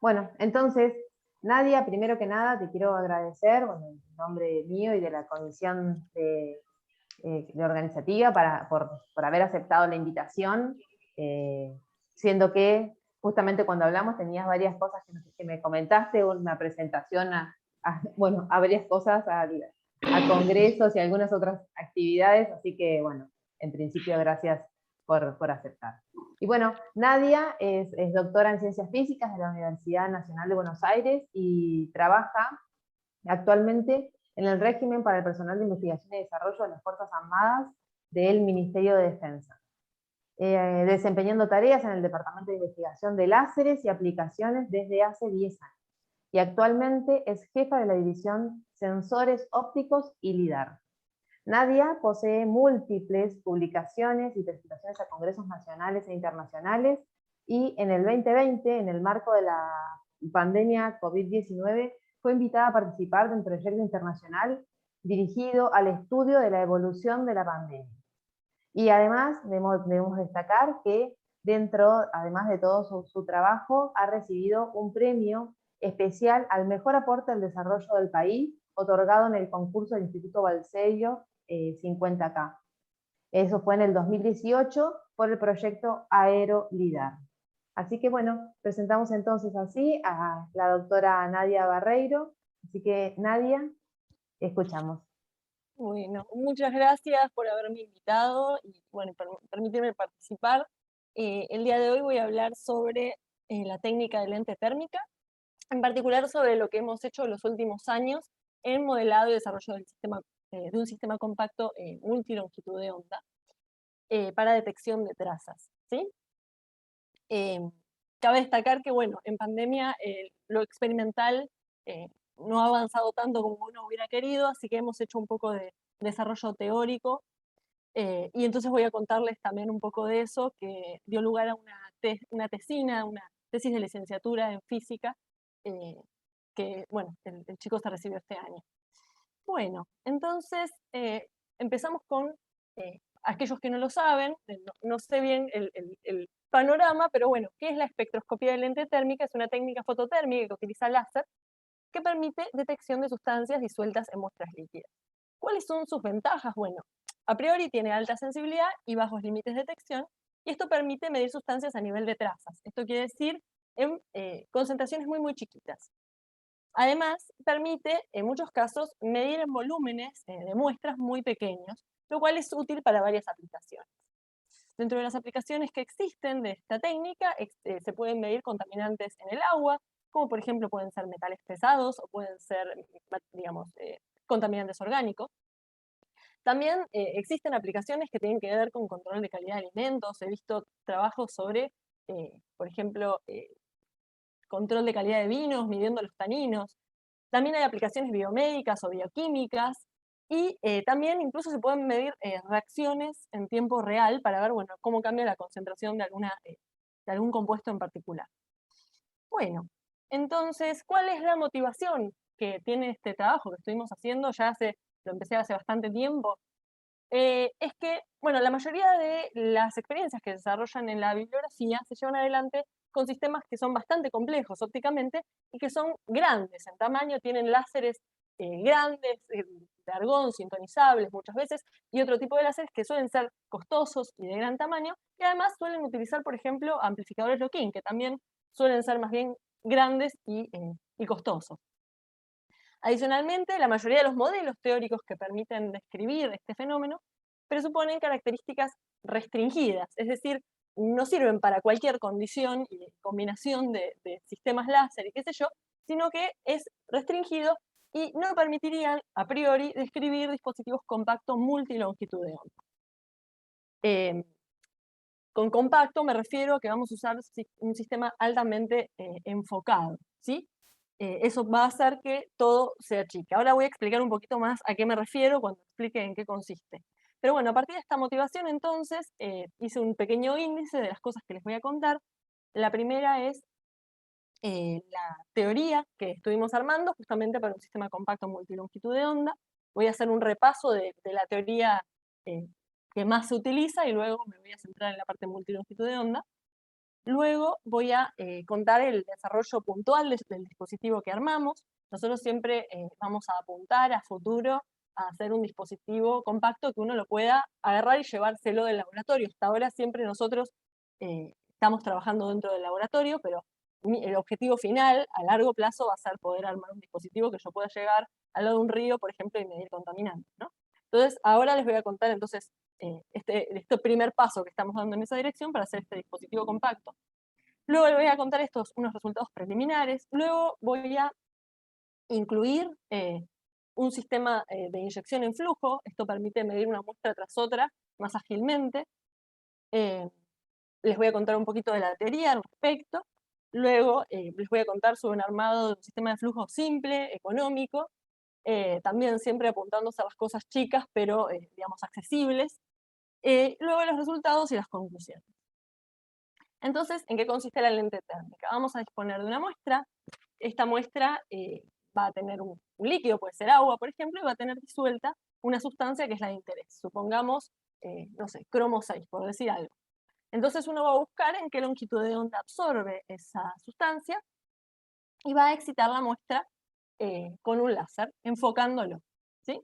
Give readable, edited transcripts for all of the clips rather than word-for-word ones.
Bueno, entonces, Nadia, primero que nada te quiero agradecer, bueno, en nombre mío y de la comisión de organizativa por haber aceptado la invitación, eh, siendo que justamente cuando hablamos tenías varias cosas que me comentaste, una presentación bueno, a varias cosas, a congresos y algunas otras actividades, así que bueno, en principio gracias por aceptar. Y bueno, Nadia es doctora en Ciencias Físicas de la Universidad Nacional de Buenos Aires y trabaja actualmente en el régimen para el personal de investigación y desarrollo de las Fuerzas Armadas del Ministerio de Defensa, desempeñando tareas en el Departamento de Investigación de Láseres y Aplicaciones desde hace 10 años. Y actualmente es jefa de la división Sensores Ópticos y LIDAR. Nadia posee múltiples publicaciones y presentaciones a congresos nacionales e internacionales, y en el 2020, en el marco de la pandemia COVID-19, fue invitada a participar de un proyecto internacional dirigido al estudio de la evolución de la pandemia. Y además debemos destacar que además de todo su trabajo, ha recibido un premio especial al mejor aporte al desarrollo del país, otorgado en el concurso del Instituto Balseiro 50K. Eso fue en el 2018 por el proyecto AeroLidar. Así que bueno, presentamos entonces así a la doctora Nadia Barreiro. Así que Nadia, escuchamos. Bueno, muchas gracias por haberme invitado y bueno, permitirme participar. El día de hoy voy a hablar sobre la técnica de lente térmica, en particular sobre lo que hemos hecho en los últimos años en modelado y desarrollo de un sistema compacto multilongitud de onda para detección de trazas, ¿sí? Eh, Cabe destacar que, bueno, en pandemia lo experimental eh, no ha avanzado tanto como uno hubiera querido, así que hemos hecho un poco de desarrollo teórico, y entonces voy a contarles también un poco de eso, que dio lugar a una tesina, una tesis de licenciatura en física, eh, que, bueno, el chico se recibió este año. Bueno, entonces empezamos con aquellos que no lo saben, no sé bien el panorama, pero bueno, ¿qué es la espectroscopía de lente térmica? Es una técnica fototérmica que utiliza láser que permite detección de sustancias disueltas en muestras líquidas. ¿Cuáles son sus ventajas? Bueno, a priori tiene alta sensibilidad y bajos límites de detección, y esto permite medir sustancias a nivel de trazas. Esto quiere decir en concentraciones muy chiquitas. Además, permite, en muchos casos, medir en volúmenes de muestras muy pequeños, lo cual es útil para varias aplicaciones. Dentro de las aplicaciones que existen de esta técnica, se pueden medir contaminantes en el agua, como por ejemplo pueden ser metales pesados o pueden ser, digamos, contaminantes orgánicos. También existen aplicaciones que tienen que ver con control de calidad de alimentos. He visto trabajos sobre, por ejemplo, control de calidad de vinos, midiendo los taninos. También hay aplicaciones biomédicas o bioquímicas, y también incluso se pueden medir reacciones en tiempo real para ver, bueno, cómo cambia la concentración de algún compuesto en particular. Bueno, entonces, ¿cuál es la motivación que tiene este trabajo que estuvimos haciendo? Lo empecé hace bastante tiempo. Es que, bueno, la mayoría de las experiencias que se desarrollan en la bibliografía se llevan adelante con sistemas que son bastante complejos ópticamente y que son grandes en tamaño, tienen láseres grandes, de argón, sintonizables muchas veces, y otro tipo de láseres que suelen ser costosos y de gran tamaño, y además suelen utilizar, por ejemplo, amplificadores lock-in, que también suelen ser más bien grandes y costosos. Adicionalmente, la mayoría de los modelos teóricos que permiten describir este fenómeno presuponen características restringidas, es decir, no sirven para cualquier condición y combinación de sistemas láser y qué sé yo, sino que es restringido y no permitirían a priori describir dispositivos compactos multilongitud de onda. Con compacto me refiero a que vamos a usar un sistema altamente enfocado, ¿sí? Eso va a hacer que todo se achique. Ahora voy a explicar un poquito más a qué me refiero cuando explique en qué consiste. Pero bueno, a partir de esta motivación entonces hice un pequeño índice de las cosas que les voy a contar. La primera es la teoría que estuvimos armando justamente para un sistema compacto multilongitud de onda. Voy a hacer un repaso de la teoría eh, que más se utiliza y luego me voy a centrar en la parte multilongitud de onda. Luego voy a contar el desarrollo puntual del dispositivo que armamos. Nosotros siempre vamos a apuntar a futuro a hacer un dispositivo compacto que uno lo pueda agarrar y llevárselo del laboratorio. Hasta ahora siempre nosotros estamos trabajando dentro del laboratorio, pero el objetivo final a largo plazo va a ser poder armar un dispositivo que yo pueda llegar al lado de un río, por ejemplo, y medir contaminantes, ¿no? Entonces, ahora les voy a contar entonces este primer paso que estamos dando en esa dirección para hacer este dispositivo compacto. Luego les voy a contar unos resultados preliminares. Luego voy a incluir un sistema de inyección en flujo. Esto permite medir una muestra tras otra más ágilmente. Les voy a contar un poquito de la teoría al respecto. Luego les voy a contar sobre un armado de un sistema de flujo simple, económico, también siempre apuntándose a las cosas chicas, pero digamos accesibles. Luego los resultados y las conclusiones. Entonces, ¿en qué consiste la lente térmica? Vamos a disponer de una muestra. Esta muestra va a tener un líquido, puede ser agua, por ejemplo, y va a tener disuelta una sustancia que es la de interés. Supongamos, no sé, cromo 6, por decir algo. Entonces uno va a buscar en qué longitud de onda absorbe esa sustancia y va a excitar la muestra con un láser, enfocándolo, ¿sí?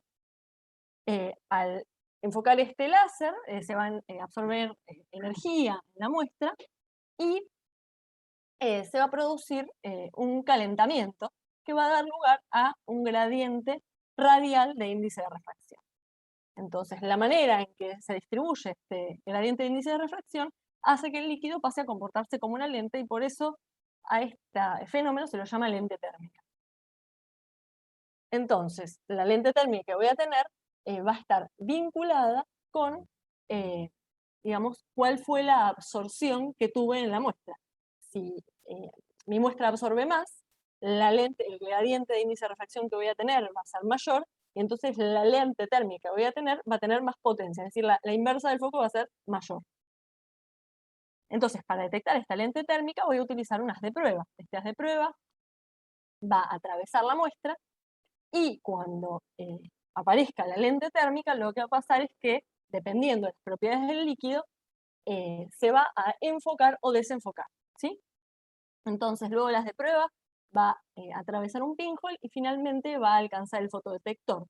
Al enfocar este láser, se va a absorber energía en la muestra y se va a producir un calentamiento que va a dar lugar a un gradiente radial de índice de refracción. Entonces, la manera en que se distribuye este gradiente de índice de refracción hace que el líquido pase a comportarse como una lente y por eso a este fenómeno se lo llama lente térmica. Entonces, la lente térmica que voy a tener va a estar vinculada con, digamos, cuál fue la absorción que tuve en la muestra. Si mi muestra absorbe más, el gradiente de índice de refracción que voy a tener va a ser mayor, y entonces la lente térmica que voy a tener va a tener más potencia, es decir, la inversa del foco va a ser mayor. Entonces, para detectar esta lente térmica voy a utilizar un haz de prueba. Este haz de prueba va a atravesar la muestra y cuando aparezca la lente térmica, lo que va a pasar es que, dependiendo de las propiedades del líquido, se va a enfocar o desenfocar, ¿sí? Entonces, luego las de prueba va a atravesar un pinhole y finalmente va a alcanzar el fotodetector.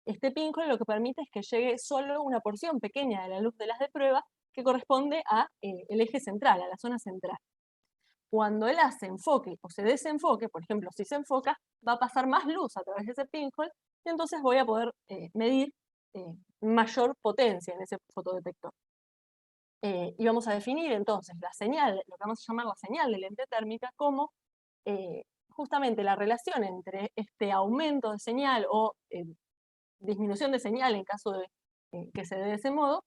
Este pinhole lo que permite es que llegue solo una porción pequeña de la luz de las de prueba que corresponde a el eje central, a la zona central. Cuando el haz se enfoque o se desenfoque, por ejemplo, si se enfoca, va a pasar más luz a través de ese pinhole y entonces voy a poder medir mayor potencia en ese fotodetector. Y vamos a definir entonces la señal, lo que vamos a llamar la señal de lente térmica, como justamente la relación entre este aumento de señal o disminución de señal en caso de que se dé de ese modo,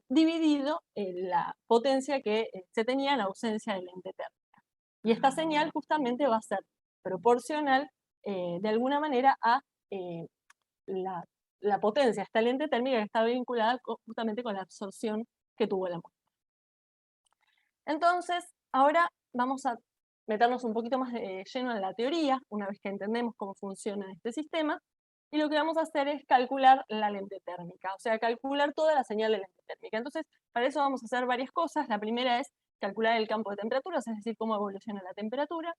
dividido la potencia que se tenía en ausencia de lente térmica. Y esta señal justamente va a ser proporcional de alguna manera a la potencia, esta lente térmica que está vinculada justamente con la absorción que tuvo la muestra. Entonces, ahora vamos a meternos un poquito más de lleno en la teoría, una vez que entendemos cómo funciona este sistema, y lo que vamos a hacer es calcular la lente térmica, o sea, calcular toda la señal de lente térmica. Entonces, para eso vamos a hacer varias cosas. La primera es calcular el campo de temperaturas, es decir, cómo evoluciona la temperatura.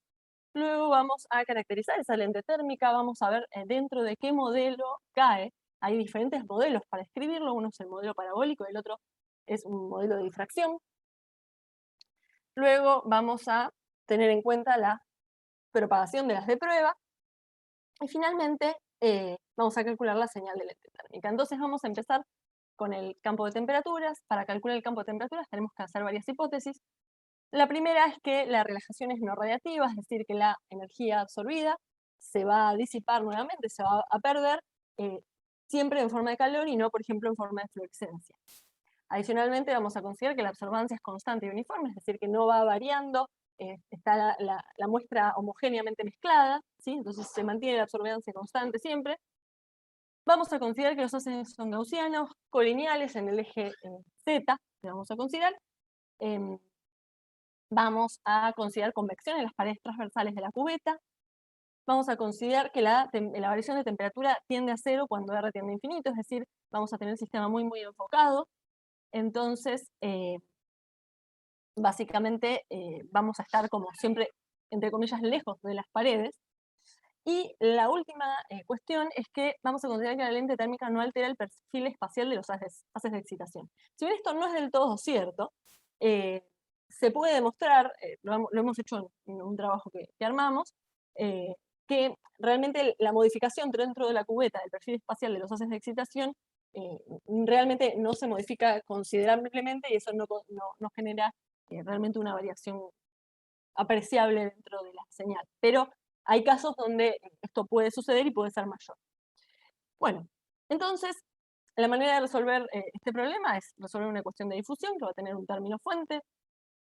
Luego vamos a caracterizar esa lente térmica, vamos a ver dentro de qué modelo cae. Hay diferentes modelos para escribirlo, uno es el modelo parabólico, el otro es un modelo de difracción. Luego vamos a tener en cuenta la propagación de las de prueba. Y finalmente vamos a calcular la señal de lente térmica. Entonces vamos a empezar con el campo de temperaturas. Para calcular el campo de temperaturas tenemos que hacer varias hipótesis. La primera es que la relajación es no radiativa, es decir, que la energía absorbida se va a disipar nuevamente, se va a perder siempre en forma de calor y no, por ejemplo, en forma de fluorescencia. Adicionalmente, vamos a considerar que la absorbancia es constante y uniforme, es decir, que no va variando, está la muestra homogéneamente mezclada, ¿sí? Entonces se mantiene la absorbancia constante siempre. Vamos a considerar que los ácidos son gaussianos, colineales en el eje Z, que vamos a considerar. Vamos a considerar convección en las paredes transversales de la cubeta. Vamos a considerar que la variación de temperatura tiende a cero cuando R tiende a infinito, es decir, vamos a tener un sistema muy, muy enfocado. Entonces, básicamente vamos a estar como siempre, entre comillas, lejos de las paredes. Y la última cuestión es que vamos a considerar que la lente térmica no altera el perfil espacial de los haces de excitación. Si bien esto no es del todo cierto, se puede demostrar, lo hemos hecho en un trabajo que armamos, que realmente la modificación dentro de la cubeta del perfil espacial de los haces de excitación realmente no se modifica considerablemente y eso no genera realmente una variación apreciable dentro de la señal. Pero hay casos donde esto puede suceder y puede ser mayor. Bueno, entonces, la manera de resolver este problema es resolver una ecuación de difusión que va a tener un término fuente,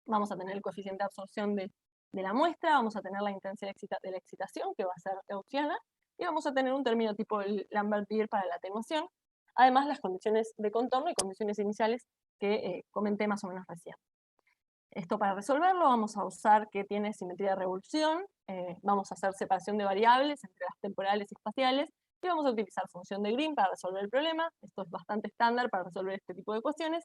vamos a tener el coeficiente de absorción de la muestra, vamos a tener la intensidad de la excitación, que va a ser gaussiana, y vamos a tener un término tipo el Lambert-Beer para la atenuación, además las condiciones de contorno y condiciones iniciales que comenté más o menos recién. Esto para resolverlo vamos a usar que tiene simetría de revolución, vamos a hacer separación de variables entre las temporales y espaciales, y vamos a utilizar función de Green para resolver el problema. Esto es bastante estándar para resolver este tipo de ecuaciones.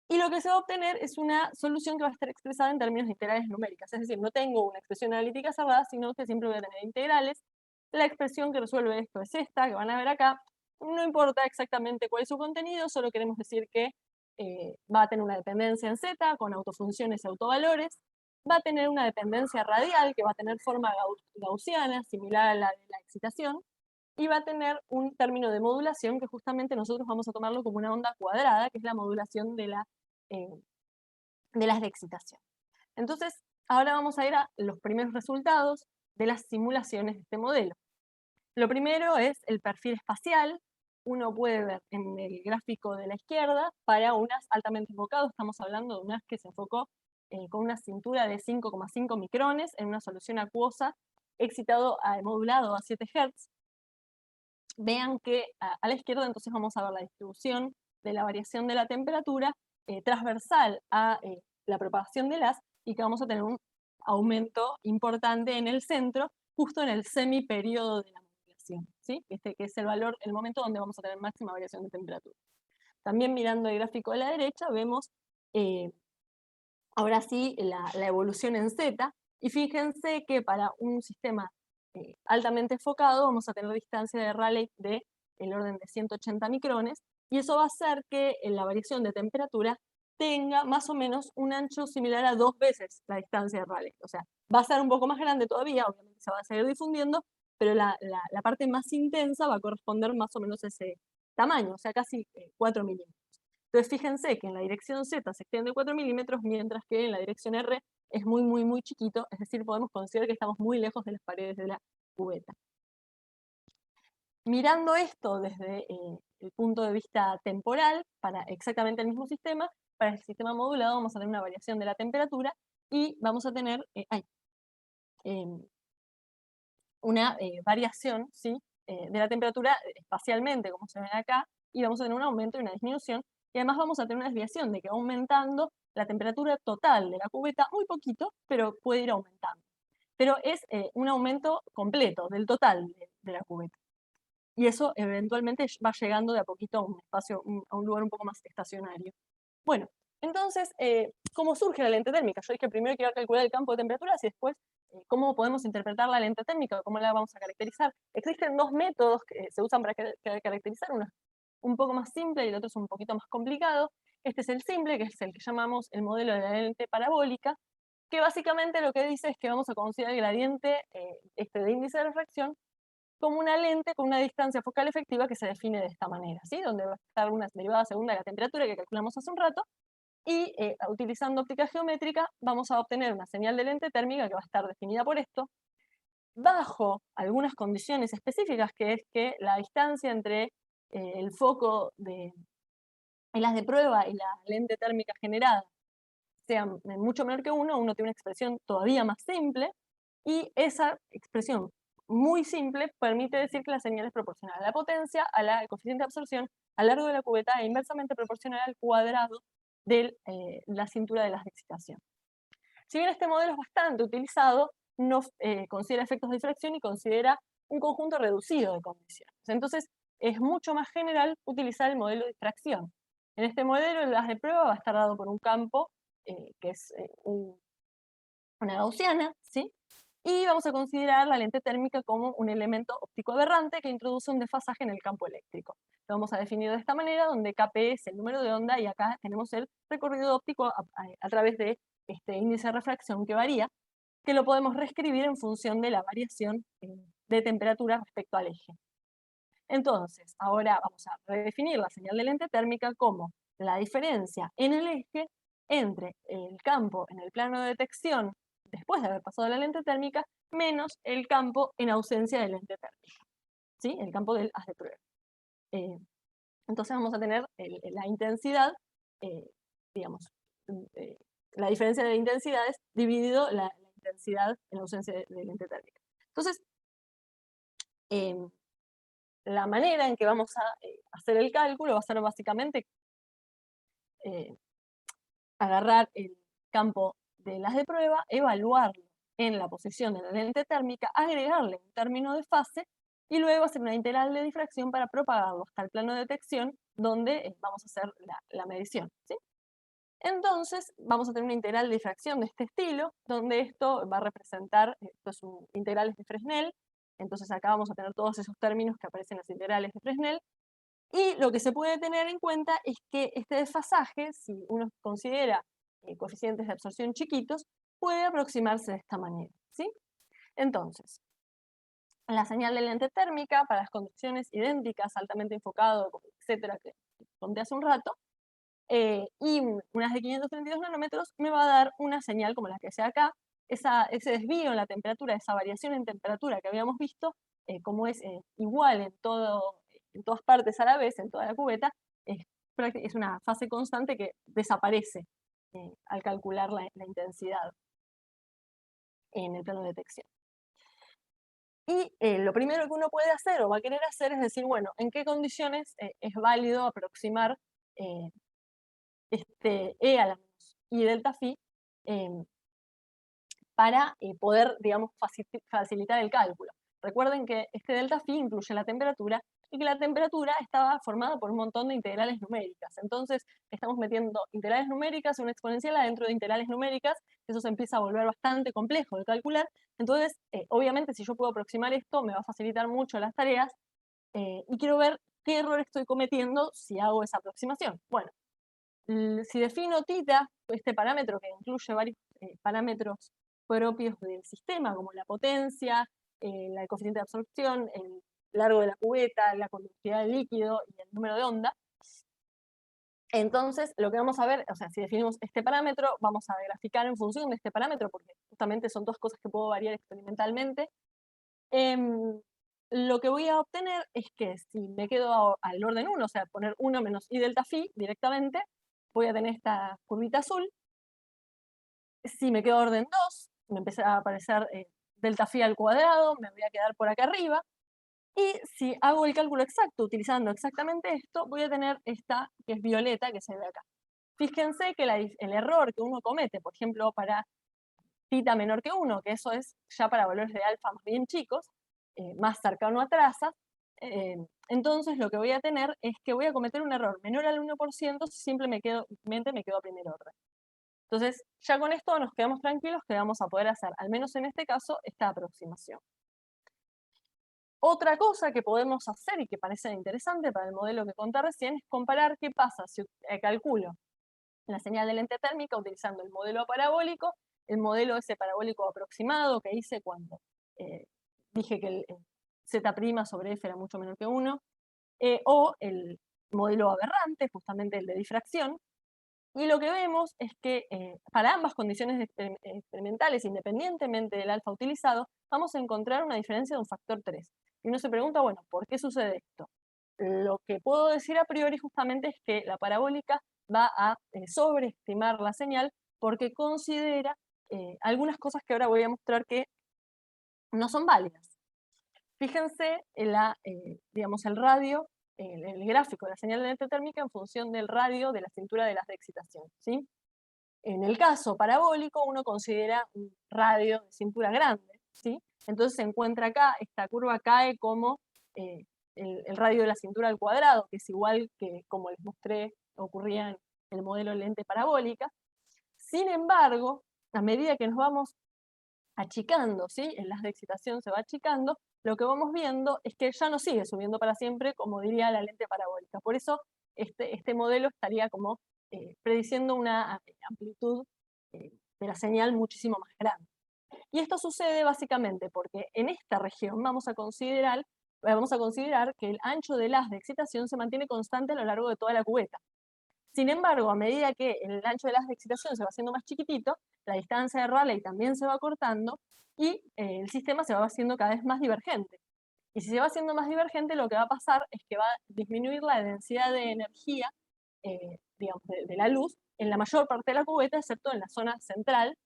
Y lo que se va a obtener es una solución que va a estar expresada en términos de integrales numéricas. Es decir, no tengo una expresión analítica cerrada, sino que siempre voy a tener integrales. La expresión que resuelve esto es esta, que van a ver acá. No importa exactamente cuál es su contenido, solo queremos decir que va a tener una dependencia en z con autofunciones y autovalores, va a tener una dependencia radial que va a tener forma gaussiana, similar a la de la excitación, y va a tener un término de modulación que justamente nosotros vamos a tomarlo como una onda cuadrada, que es la modulación de las de excitación. Entonces, ahora vamos a ir a los primeros resultados de las simulaciones de este modelo. Lo primero es el perfil espacial. Uno puede ver en el gráfico de la izquierda, para un haz altamente enfocado, estamos hablando de un haz que se enfocó con una cintura de 5,5 micrones en una solución acuosa, modulado a 7 Hz. Vean que a la izquierda entonces vamos a ver la distribución de la variación de la temperatura transversal a la propagación del haz y que vamos a tener un aumento importante en el centro, justo en el semiperiodo de la modulación, ¿sí? Que es el momento donde vamos a tener máxima variación de temperatura. También mirando el gráfico de la derecha vemos ahora sí la evolución en Z, y fíjense que para un sistema altamente enfocado vamos a tener distancia de Rayleigh del orden de 180 micrones, y eso va a hacer que la variación de temperatura tenga más o menos un ancho similar a 2 veces la distancia de Rayleigh. O sea, va a ser un poco más grande todavía, obviamente se va a seguir difundiendo, pero la parte más intensa va a corresponder más o menos a ese tamaño, o sea, casi 4 milímetros. Entonces fíjense que en la dirección Z se extiende 4 milímetros, mientras que en la dirección R es muy, muy, muy chiquito, es decir, podemos considerar que estamos muy lejos de las paredes de la cubeta. Mirando esto desde el punto de vista temporal, para exactamente el mismo sistema, para el sistema modulado vamos a tener una variación de la temperatura y vamos a tener una variación, ¿sí? De la temperatura espacialmente, como se ve acá, y vamos a tener un aumento y una disminución, y además vamos a tener una desviación de que va aumentando la temperatura total de la cubeta, muy poquito, pero puede ir aumentando. Pero es un aumento completo del total de la cubeta. Y eso eventualmente va llegando de a poquito a un espacio, a un lugar un poco más estacionario. Bueno, entonces, ¿cómo surge la lente térmica? Yo dije primero que iba a calcular el campo de temperaturas y después cómo podemos interpretar la lente térmica, cómo la vamos a caracterizar. Existen dos métodos que se usan para caracterizar, uno es un poco más simple y el otro es un poquito más complicado. Este es el simple, que es el que llamamos el modelo de la lente parabólica, que básicamente lo que dice es que vamos a considerar el gradiente de índice de refracción como una lente con una distancia focal efectiva que se define de esta manera, ¿sí? Donde va a estar una derivada segunda de la temperatura que calculamos hace un rato, y utilizando óptica geométrica vamos a obtener una señal de lente térmica que va a estar definida por esto, bajo algunas condiciones específicas, que es que la distancia entre el foco de las de prueba y la lente térmica generada sea mucho menor que 1, uno tiene una expresión todavía más simple, y esa expresión muy simple permite decir que la señal es proporcional a la potencia, al coeficiente de absorción, al largo de la cubeta, e inversamente proporcional al cuadrado de la cintura de las de excitación. Si bien este modelo es bastante utilizado, no considera efectos de difracción y considera un conjunto reducido de condiciones. Entonces, es mucho más general utilizar el modelo de difracción. En este modelo, el haz de prueba va a estar dado por un campo que es una gaussiana, ¿sí? Y vamos a considerar la lente térmica como un elemento óptico aberrante que introduce un desfasaje en el campo eléctrico. Lo vamos a definir de esta manera, donde Kp es el número de onda y acá tenemos el recorrido óptico a través de este índice de refracción que varía, que lo podemos reescribir en función de la variación de temperatura respecto al eje. Entonces, ahora vamos a redefinir la señal de lente térmica como la diferencia en el eje entre el campo en el plano de detección después de haber pasado la lente térmica menos el campo en ausencia de lente térmica, ¿sí? El campo del haz de prueba. Entonces vamos a tener la intensidad, digamos, la diferencia de intensidades dividido la intensidad en ausencia de lente térmica. Entonces, la manera en que vamos a hacer el cálculo va a ser básicamente agarrar el campo de las de prueba, evaluarlo en la posición de la lente térmica, agregarle un término de fase y luego hacer una integral de difracción para propagarlo hasta el plano de detección donde vamos a hacer la medición, ¿sí? Entonces vamos a tener una integral de difracción de este estilo, donde esto va a representar, esto es un integrales de Fresnel, entonces acá vamos a tener todos esos términos que aparecen en las integrales de Fresnel, y lo que se puede tener en cuenta es que este desfasaje, si uno considera coeficientes de absorción chiquitos, puede aproximarse de esta manera, ¿sí? Entonces, la señal de lente térmica para las condiciones idénticas, altamente enfocado, etcétera, que conté hace un rato, y unas de 532 nanómetros me va a dar una señal como la que sea acá, ese desvío en la temperatura, esa variación en temperatura que habíamos visto, como es igual en todas partes a la vez, en toda la cubeta, es una fase constante que desaparece al calcular la intensidad en el plano de detección. Y lo primero que uno puede hacer o va a querer hacer es decir, bueno, ¿en qué condiciones es válido aproximar este E a la menos I delta phi para poder, digamos, facilitar el cálculo? Recuerden que este delta phi incluye la temperatura y que la temperatura estaba formada por un montón de integrales numéricas. Entonces, estamos metiendo integrales numéricas y una exponencial adentro de integrales numéricas, eso se empieza a volver bastante complejo de calcular. Entonces, obviamente, si yo puedo aproximar esto, me va a facilitar mucho las tareas, y quiero ver qué error estoy cometiendo si hago esa aproximación. Bueno, si defino θ, este parámetro que incluye varios parámetros propios del sistema, como la potencia, el coeficiente de absorción, el largo de la cubeta, la conductividad del líquido y el número de onda. Entonces, lo que vamos a ver, o sea, si definimos este parámetro, vamos a graficar en función de este parámetro, porque justamente son dos cosas que puedo variar experimentalmente. Lo que voy a obtener es que si me quedo al orden 1, o sea, poner 1 menos I delta phi directamente, voy a tener esta curvita azul. Si me quedo a orden 2, me empieza a aparecer delta phi al cuadrado, me voy a quedar por acá arriba. Y si hago el cálculo exacto utilizando exactamente esto, voy a tener esta que es violeta que se ve acá. Fíjense que el error que uno comete, por ejemplo, para θ menor que 1, que eso es ya para valores de alfa más bien chicos, más cercano a trazas, entonces lo que voy a tener es que voy a cometer un error menor al 1% si simplemente me quedo a primer orden. Entonces, ya con esto nos quedamos tranquilos que vamos a poder hacer, al menos en este caso, esta aproximación. Otra cosa que podemos hacer y que parece interesante para el modelo que conté recién es comparar qué pasa si calculo la señal de lente térmica utilizando el modelo parabólico, el modelo ese parabólico aproximado que hice cuando dije que el Z' sobre F era mucho menor que 1, o el modelo aberrante, justamente el de difracción. Y lo que vemos es que para ambas condiciones experimentales, independientemente del alfa utilizado, vamos a encontrar una diferencia de un factor 3. Y uno se pregunta, bueno, ¿por qué sucede esto? Lo que puedo decir a priori justamente es que la parabólica va a sobreestimar la señal porque considera algunas cosas que ahora voy a mostrar que no son válidas. Fíjense en digamos, el radio, el gráfico de la señal de lente térmica en función del radio de la cintura de las de excitación, ¿sí? En el caso parabólico, uno considera un radio de cintura grande, ¿sí? Entonces se encuentra acá, esta curva cae como el radio de la cintura al cuadrado, que es igual que como les mostré ocurría en el modelo lente parabólica. Sin embargo, a medida que nos vamos achicando, ¿sí? El haz de excitación se va achicando, lo que vamos viendo es que ya no sigue subiendo para siempre, como diría la lente parabólica. Por eso este modelo estaría como prediciendo una amplitud de la señal muchísimo más grande. Y esto sucede básicamente porque en esta región vamos a considerar que el ancho del haz de excitación se mantiene constante a lo largo de toda la cubeta. Sin embargo, a medida que el ancho del haz de excitación se va haciendo más chiquitito, la distancia de Rayleigh también se va cortando y el sistema se va haciendo cada vez más divergente. Y si se va haciendo más divergente, lo que va a pasar es que va a disminuir la densidad de energía, digamos, de la luz en la mayor parte de la cubeta, excepto en la zona central,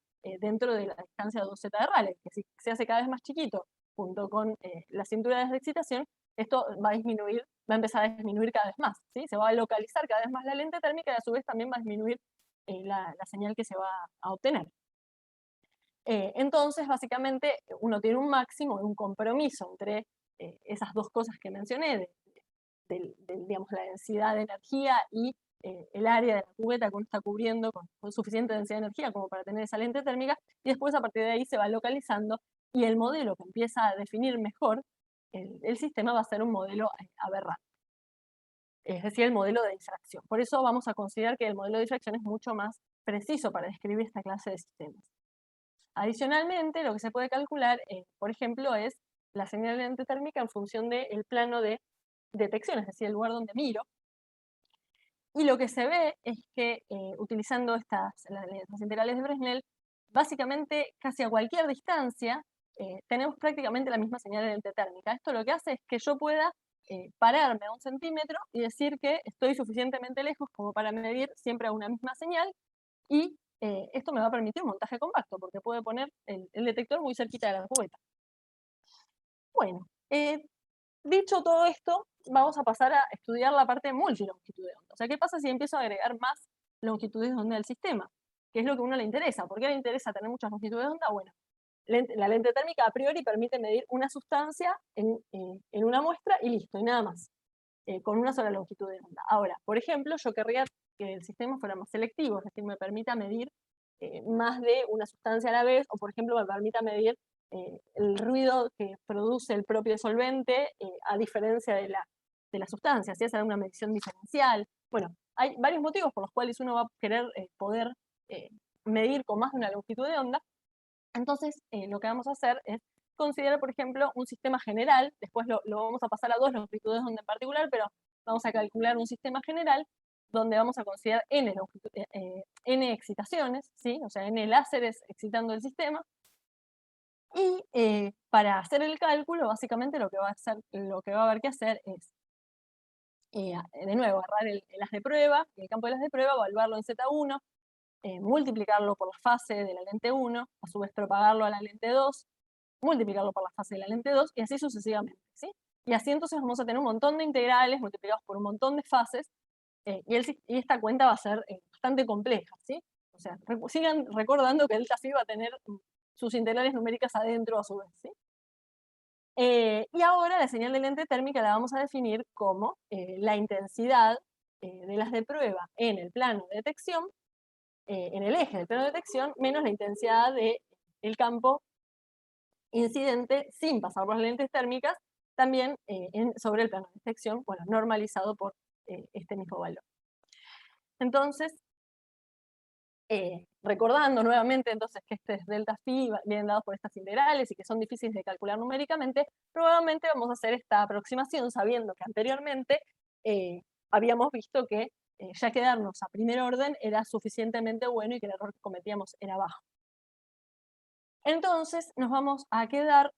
dentro de la distancia 2z de Rayleigh, que si se hace cada vez más chiquito, junto con la cintura de excitación, esto va a empezar a disminuir cada vez más, ¿sí? Se va a localizar cada vez más la lente térmica y a su vez también va a disminuir la señal que se va a obtener. Entonces, básicamente, uno tiene un máximo, un compromiso entre esas dos cosas que mencioné, digamos, la densidad de energía y el área de la cubeta que uno está cubriendo con suficiente densidad de energía como para tener esa lente térmica, y después a partir de ahí se va localizando, y el modelo que empieza a definir mejor el sistema va a ser un modelo aberrante, es decir, el modelo de difracción. Por eso vamos a considerar que el modelo de difracción es mucho más preciso para describir esta clase de sistemas. Adicionalmente, lo que se puede calcular, por ejemplo, es la señal de lente térmica en función del plano de detección, es decir, el lugar donde miro. Y lo que se ve es que utilizando las integrales de Fresnel, básicamente casi a cualquier distancia tenemos prácticamente la misma señal de lente térmica. Esto lo que hace es que yo pueda pararme a 1 centímetro y decir que estoy suficientemente lejos como para medir siempre a una misma señal, y esto me va a permitir un montaje compacto, porque puedo poner el detector muy cerquita de la cubeta. Bueno, dicho todo esto, vamos a pasar a estudiar la parte de multilongitud de onda. O sea, ¿qué pasa si empiezo a agregar más longitudes de onda del sistema? ¿Qué es lo que a uno le interesa? ¿Por qué le interesa tener muchas longitudes de onda? Bueno, la lente térmica a priori permite medir una sustancia en una muestra y listo, y nada más, con una sola longitud de onda. Ahora, por ejemplo, yo querría que el sistema fuera más selectivo, es decir, me permita medir más de una sustancia a la vez, o por ejemplo me permita medir el ruido que produce el propio solvente a diferencia de la sustancia, si es una medición diferencial. Bueno, hay varios motivos por los cuales uno va a querer poder medir con más de una longitud de onda. Entonces, lo que vamos a hacer es considerar, por ejemplo, un sistema general, después lo vamos a pasar a 2 longitudes de onda en particular, pero vamos a calcular un sistema general donde vamos a considerar n excitaciones, ¿sí? O sea, n láseres excitando el sistema. Y para hacer el cálculo, básicamente lo que va a haber que hacer es, de nuevo, agarrar el haz de prueba, el campo del haz de prueba, evaluarlo en Z1, multiplicarlo por la fase de la lente 1, a su vez propagarlo a la lente 2, multiplicarlo por la fase de la lente 2, y así sucesivamente, ¿sí? Y así entonces vamos a tener un montón de integrales multiplicados por un montón de fases, y esta cuenta va a ser bastante compleja, ¿sí? O sea, sigan recordando que delta phi va a tener sus integrales numéricas adentro a su vez, ¿sí? Y ahora la señal de lente térmica la vamos a definir como la intensidad de las de prueba en el plano de detección, en el eje del plano de detección, menos la intensidad del campo incidente sin pasar por las lentes térmicas, también sobre el plano de detección, bueno, normalizado por este mismo valor. Entonces, recordando nuevamente entonces que este es delta phi, vienen dados por estas integrales y que son difíciles de calcular numéricamente, probablemente vamos a hacer esta aproximación sabiendo que anteriormente habíamos visto que ya quedarnos a primer orden era suficientemente bueno y que el error que cometíamos era bajo. Entonces nos vamos a quedar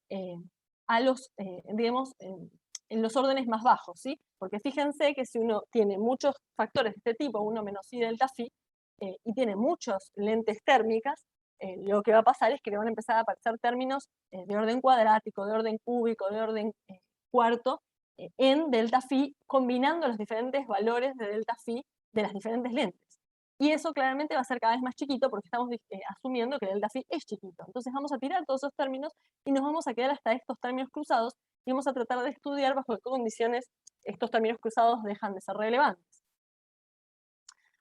a los, digamos, en los órdenes más bajos, ¿sí? Porque fíjense que si uno tiene muchos factores de este tipo, 1 menos i delta phi, y tiene muchas lentes térmicas, lo que va a pasar es que le van a empezar a aparecer términos de orden cuadrático, de orden cúbico, de orden cuarto, en delta phi, combinando los diferentes valores de delta phi de las diferentes lentes. Y eso claramente va a ser cada vez más chiquito porque estamos asumiendo que el delta phi es chiquito. Entonces vamos a tirar todos esos términos y nos vamos a quedar hasta estos términos cruzados y vamos a tratar de estudiar bajo qué condiciones estos términos cruzados dejan de ser relevantes.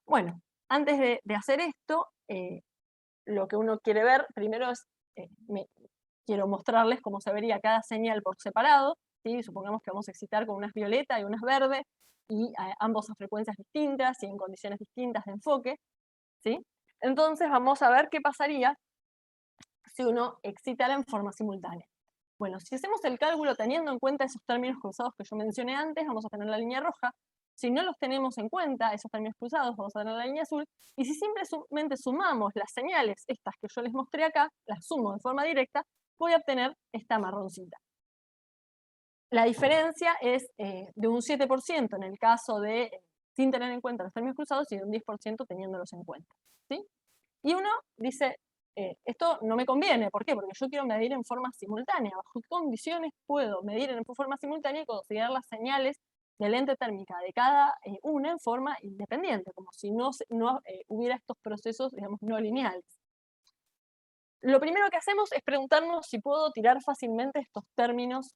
Bueno, antes de hacer esto, lo que uno quiere ver, primero es, quiero mostrarles cómo se vería cada señal por separado, ¿sí? Supongamos que vamos a excitar con unas violeta y unas verde, y ambos a frecuencias distintas y en condiciones distintas de enfoque, ¿sí? Entonces vamos a ver qué pasaría si uno excitara en forma simultánea. Bueno, si hacemos el cálculo teniendo en cuenta esos términos cruzados que yo mencioné antes, vamos a tener la línea roja. Si no los tenemos en cuenta, esos términos cruzados, vamos a tener la línea azul. Y si simplemente sumamos las señales, estas que yo les mostré acá, las sumo de forma directa, voy a obtener esta marroncita. La diferencia es de un 7% en el caso de sin tener en cuenta los términos cruzados y de un 10% teniéndolos en cuenta, ¿sí? Y uno dice, esto no me conviene. ¿Por qué? Porque yo quiero medir en forma simultánea. ¿Bajo qué condiciones puedo medir en forma simultánea y considerar las señales de lente térmica de cada una en forma independiente, como si no hubiera estos procesos, digamos, no lineales? Lo primero que hacemos es preguntarnos si puedo tirar fácilmente estos términos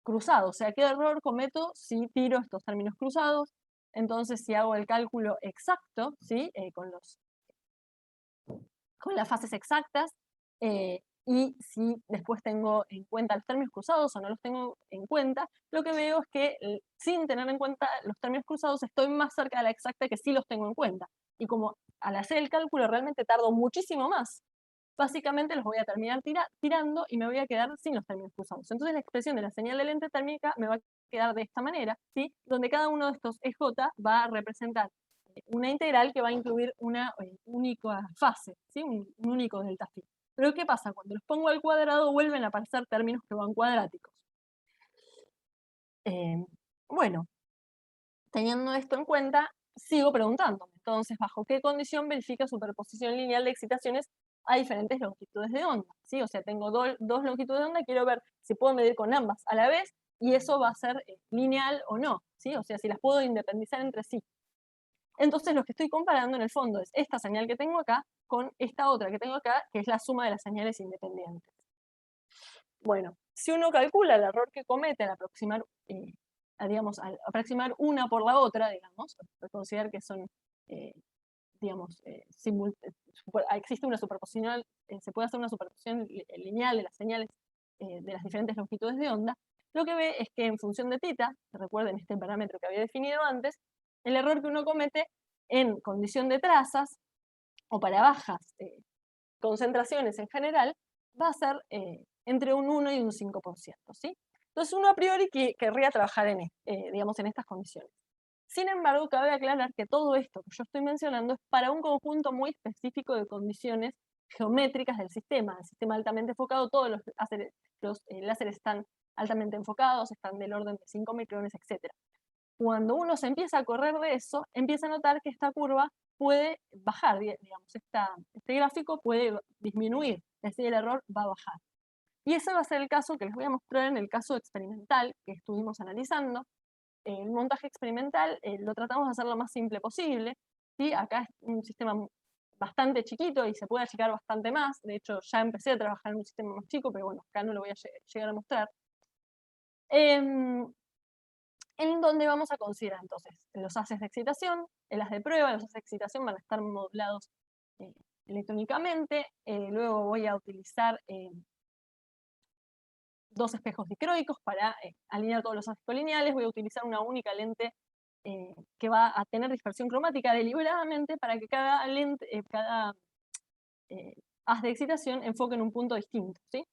cruzados, o sea, ¿qué error cometo si tiro estos términos cruzados? Entonces, si hago el cálculo exacto, ¿sí? Con las fases exactas, y si después tengo en cuenta los términos cruzados o no los tengo en cuenta, lo que veo es que sin tener en cuenta los términos cruzados estoy más cerca de la exacta que sí los tengo en cuenta. Y como al hacer el cálculo realmente tardo muchísimo más, básicamente los voy a terminar tirando y me voy a quedar sin los términos cruzados. Entonces la expresión de la señal de lente térmica me va a quedar de esta manera, ¿sí? Donde cada uno de estos EJ va a representar una integral que va a incluir una única fase, ¿sí? un único delta phi. Pero ¿qué pasa? Cuando los pongo al cuadrado vuelven a aparecer términos que van cuadráticos. Bueno, teniendo esto en cuenta, sigo preguntándome, entonces, ¿bajo qué condición verifica superposición lineal de excitaciones a diferentes longitudes de onda? ¿Sí? O sea, tengo dos longitudes de onda, quiero ver si puedo medir con ambas a la vez, y eso va a ser lineal o no, ¿sí? O sea, si las puedo independizar entre sí. Entonces lo que estoy comparando en el fondo es esta señal que tengo acá con esta otra que tengo acá, que es la suma de las señales independientes. Bueno, si uno calcula el error que comete al aproximar, digamos, al aproximar una por la otra, digamos, considerar que son, digamos, existe una superposición, se puede hacer una superposición lineal de las señales de las diferentes longitudes de onda, lo que ve es que en función de θ, recuerden este parámetro que había definido antes, el error que uno comete en condición de trazas o para bajas concentraciones en general va a ser entre un 1 y un 5%, ¿sí? Entonces uno a priori querría trabajar digamos, en estas condiciones. Sin embargo, cabe aclarar que todo esto que yo estoy mencionando es para un conjunto muy específico de condiciones geométricas del sistema. El sistema altamente enfocado, todos los láseres están altamente enfocados, están del orden de 5 micrones, etc. Cuando uno se empieza a correr de eso, empieza a notar que esta curva puede bajar, digamos, este gráfico puede disminuir, es decir, el error va a bajar. Y ese va a ser el caso que les voy a mostrar en el caso experimental que estuvimos analizando. El montaje experimental lo tratamos de hacer lo más simple posible, ¿sí? Acá es un sistema bastante chiquito y se puede achicar bastante más. De hecho, ya empecé a trabajar en un sistema más chico, pero bueno, acá no lo voy a llegar a mostrar. En donde vamos a considerar entonces los haces de excitación, el haz de prueba, los haces de excitación van a estar modulados electrónicamente, luego voy a utilizar dos espejos dicroicos para alinear todos los haces colineales, voy a utilizar una única lente que va a tener dispersión cromática deliberadamente para que cada lente, cada haz de excitación enfoque en un punto distinto, ¿sí?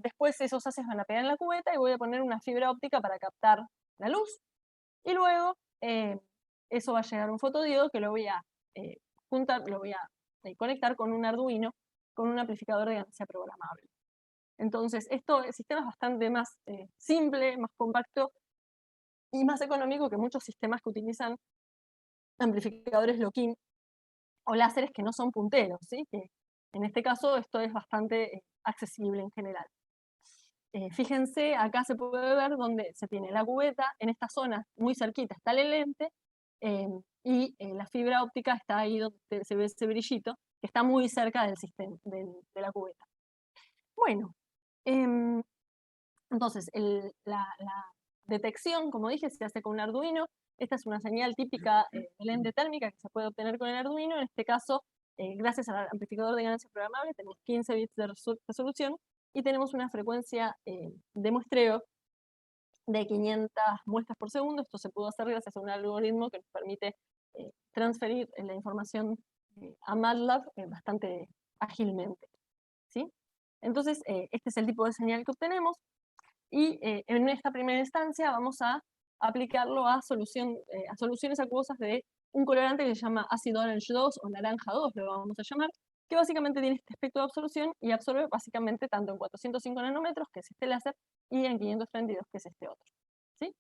Después esos haces van a pegar en la cubeta y voy a poner una fibra óptica para captar la luz. Y luego eso va a llegar a un fotodiodo que lo voy a juntar, lo voy a conectar con un Arduino, con un amplificador de ganancia programable. Entonces, el sistema es bastante más simple, más compacto y más económico que muchos sistemas que utilizan amplificadores lock-in o láseres que no son punteros, ¿sí? Que en este caso esto es bastante accesible en general. Fíjense, acá se puede ver donde se tiene la cubeta, en esta zona muy cerquita está el lente, y la fibra óptica está ahí donde se ve ese brillito, que está muy cerca del sistema, de la cubeta. Bueno, entonces la detección, como dije, se hace con un Arduino. Esta es una señal típica de lente térmica que se puede obtener con el Arduino. En este caso, gracias al amplificador de ganancia programable, tenemos 15 bits de resolución y tenemos una frecuencia de muestreo de 500 muestras por segundo. Esto se pudo hacer gracias a un algoritmo que nos permite transferir la información a MATLAB bastante ágilmente, ¿sí? Entonces, este es el tipo de señal que obtenemos, y en esta primera instancia vamos a aplicarlo a soluciones acuosas de un colorante que se llama ácido orange 2 o naranja 2, lo vamos a llamar, que básicamente tiene este espectro de absorción y absorbe básicamente tanto en 405 nanómetros, que es este láser, y en 532, que es este otro, ¿sí?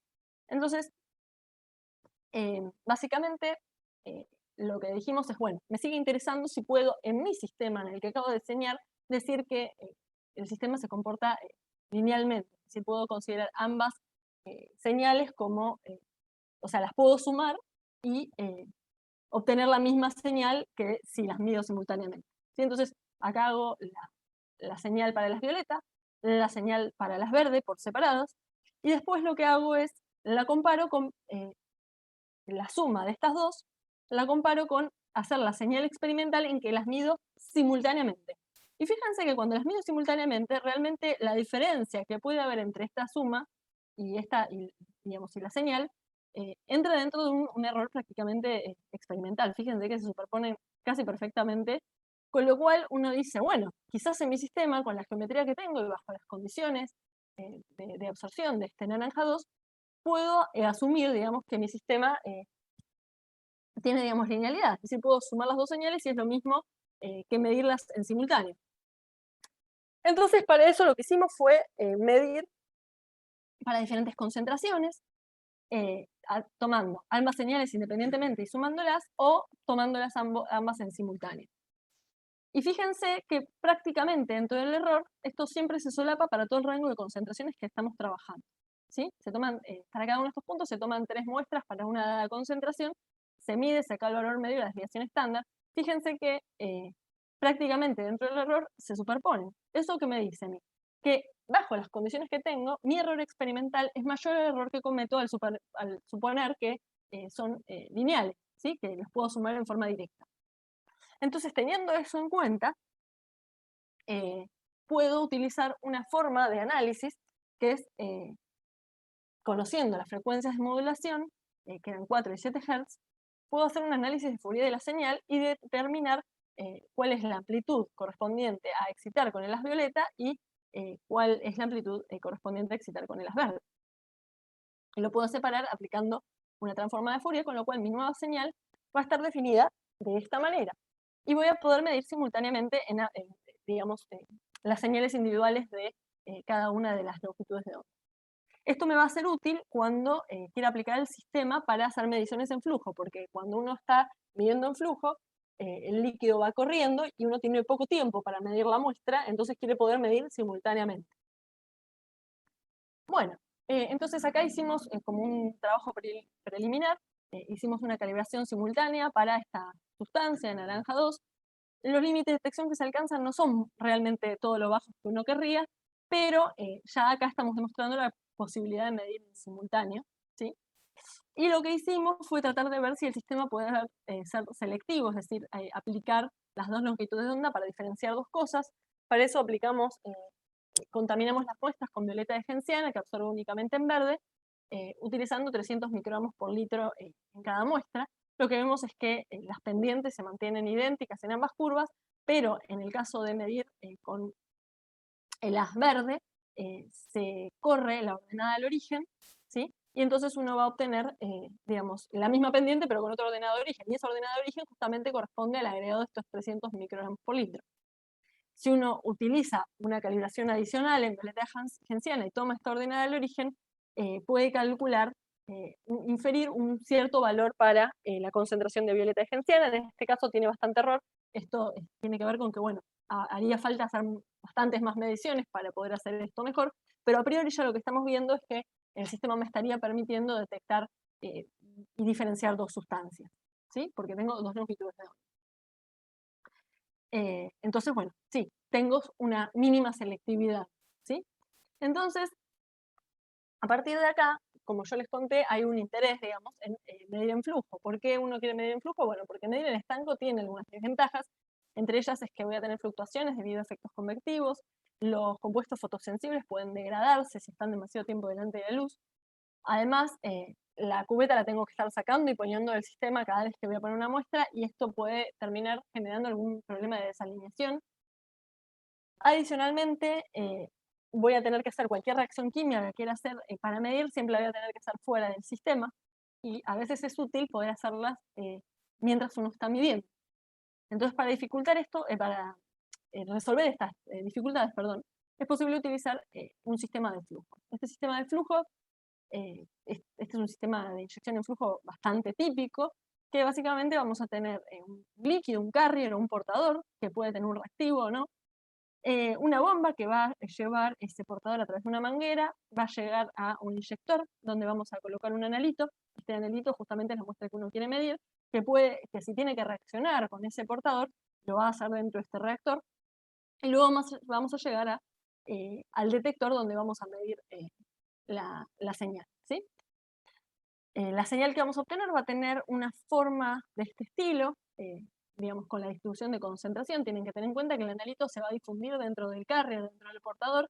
Entonces, básicamente, lo que dijimos es, bueno, me sigue interesando si puedo, en mi sistema, en el que acabo de diseñar, decir que el sistema se comporta linealmente, si puedo considerar ambas señales como, o sea, las puedo sumar y obtener la misma señal que si las mido simultáneamente, ¿sí? Entonces, acá hago la señal para las violetas, la señal para las verdes por separadas, y después lo que hago es, la comparo con la suma de estas dos, la comparo con hacer la señal experimental en que las mido simultáneamente. Y fíjense que cuando las mido simultáneamente, realmente la diferencia que puede haber entre esta suma y digamos, y la señal, entra dentro de un error prácticamente experimental. Fíjense que se superponen casi perfectamente, con lo cual uno dice, bueno, quizás en mi sistema, con la geometría que tengo y bajo las condiciones de absorción de este naranja 2, puedo asumir, digamos, que mi sistema tiene, digamos, linealidad. Es decir, puedo sumar las dos señales y es lo mismo que medirlas en simultáneo. Entonces, para eso lo que hicimos fue medir para diferentes concentraciones, tomando ambas señales independientemente y sumándolas, o tomándolas ambas en simultáneo. Y fíjense que prácticamente dentro del error, esto siempre se solapa para todo el rango de concentraciones que estamos trabajando, ¿sí? Se toman, para cada uno de estos puntos se toman 3 muestras para una dada concentración, se mide, se saca el valor medio de la desviación estándar. Fíjense que prácticamente dentro del error se superponen. ¿Eso qué me dice a mí? Que bajo las condiciones que tengo, mi error experimental es mayor al error que cometo al suponer que son lineales, ¿sí? Que los puedo sumar en forma directa. Entonces, teniendo eso en cuenta, puedo utilizar una forma de análisis que es, conociendo las frecuencias de modulación, que eran 4 y 7 Hz, puedo hacer un análisis de Fourier de la señal y determinar cuál es la amplitud correspondiente a excitar con el haz violeta y cuál es la amplitud correspondiente a excitar con el haz verde. Y lo puedo separar aplicando una transforma de Fourier, con lo cual mi nueva señal va a estar definida de esta manera. Y voy a poder medir simultáneamente digamos, las señales individuales de cada una de las longitudes de onda. Esto me va a ser útil cuando quiera aplicar el sistema para hacer mediciones en flujo, porque cuando uno está midiendo en flujo, el líquido va corriendo y uno tiene poco tiempo para medir la muestra, entonces quiere poder medir simultáneamente. Bueno, entonces acá hicimos como un trabajo preliminar, hicimos una calibración simultánea para esta sustancia, naranja 2. Los límites de detección que se alcanzan no son realmente todo lo bajos que uno querría, pero ya acá estamos demostrando la posibilidad de medir en simultáneo, ¿sí? Y lo que hicimos fue tratar de ver si el sistema puede ser selectivo, es decir, aplicar las dos longitudes de onda para diferenciar dos cosas. Para eso aplicamos, contaminamos las muestras con violeta de genciana, que absorbe únicamente en verde, utilizando 300 microgramos por litro en cada muestra. Lo que vemos es que las pendientes se mantienen idénticas en ambas curvas, pero en el caso de medir con el haz verde, se corre la ordenada del origen, ¿sí? Y entonces uno va a obtener, digamos, la misma pendiente, pero con otro ordenado de origen. Y esa ordenada de origen justamente corresponde al agregado de estos 300 microgramos por litro. Si uno utiliza una calibración adicional en violeta genciana y toma esta ordenada del origen, puede calcular, inferir un cierto valor para la concentración de violeta genciana. En este caso tiene bastante error. Esto tiene que ver con que, bueno, haría falta hacer bastantes más mediciones para poder hacer esto mejor, pero a priori ya lo que estamos viendo es que el sistema me estaría permitiendo detectar y diferenciar dos sustancias, ¿sí? Porque tengo dos longitudes de onda. Entonces, bueno, sí, tengo una mínima selectividad, ¿sí? Entonces, a partir de acá, como yo les conté, hay un interés, digamos, en medir en flujo. ¿Por qué uno quiere medir en flujo? Bueno, porque medir en estanco tiene algunas desventajas, Entre ellas es que voy a tener fluctuaciones debido a efectos convectivos, los compuestos fotosensibles pueden degradarse si están demasiado tiempo delante de la luz. Además, la cubeta la tengo que estar sacando y poniendo del sistema cada vez que voy a poner una muestra, y esto puede terminar generando algún problema de desalineación. Adicionalmente, voy a tener que hacer cualquier reacción química que quiera hacer para medir, siempre la voy a tener que hacer fuera del sistema, y a veces es útil poder hacerlas mientras uno está midiendo. Entonces, para dificultar esto, para resolver estas dificultades, perdón, es posible utilizar un sistema de flujo. Este sistema de flujo, este es un sistema de inyección en flujo bastante típico, que básicamente vamos a tener un líquido, un carrier o un portador, que puede tener un reactivo o no, una bomba que va a llevar ese portador a través de una manguera, va a llegar a un inyector donde vamos a colocar un analito. Este analito justamente es la muestra que uno quiere medir, que si tiene que reaccionar con ese portador, lo va a hacer dentro de este reactor. Y luego vamos a llegar al detector donde vamos a medir la señal, ¿sí? La señal que vamos a obtener va a tener una forma de este estilo, digamos, con la distribución de concentración. Tienen que tener en cuenta que el analito se va a difundir dentro del carrier, dentro del portador.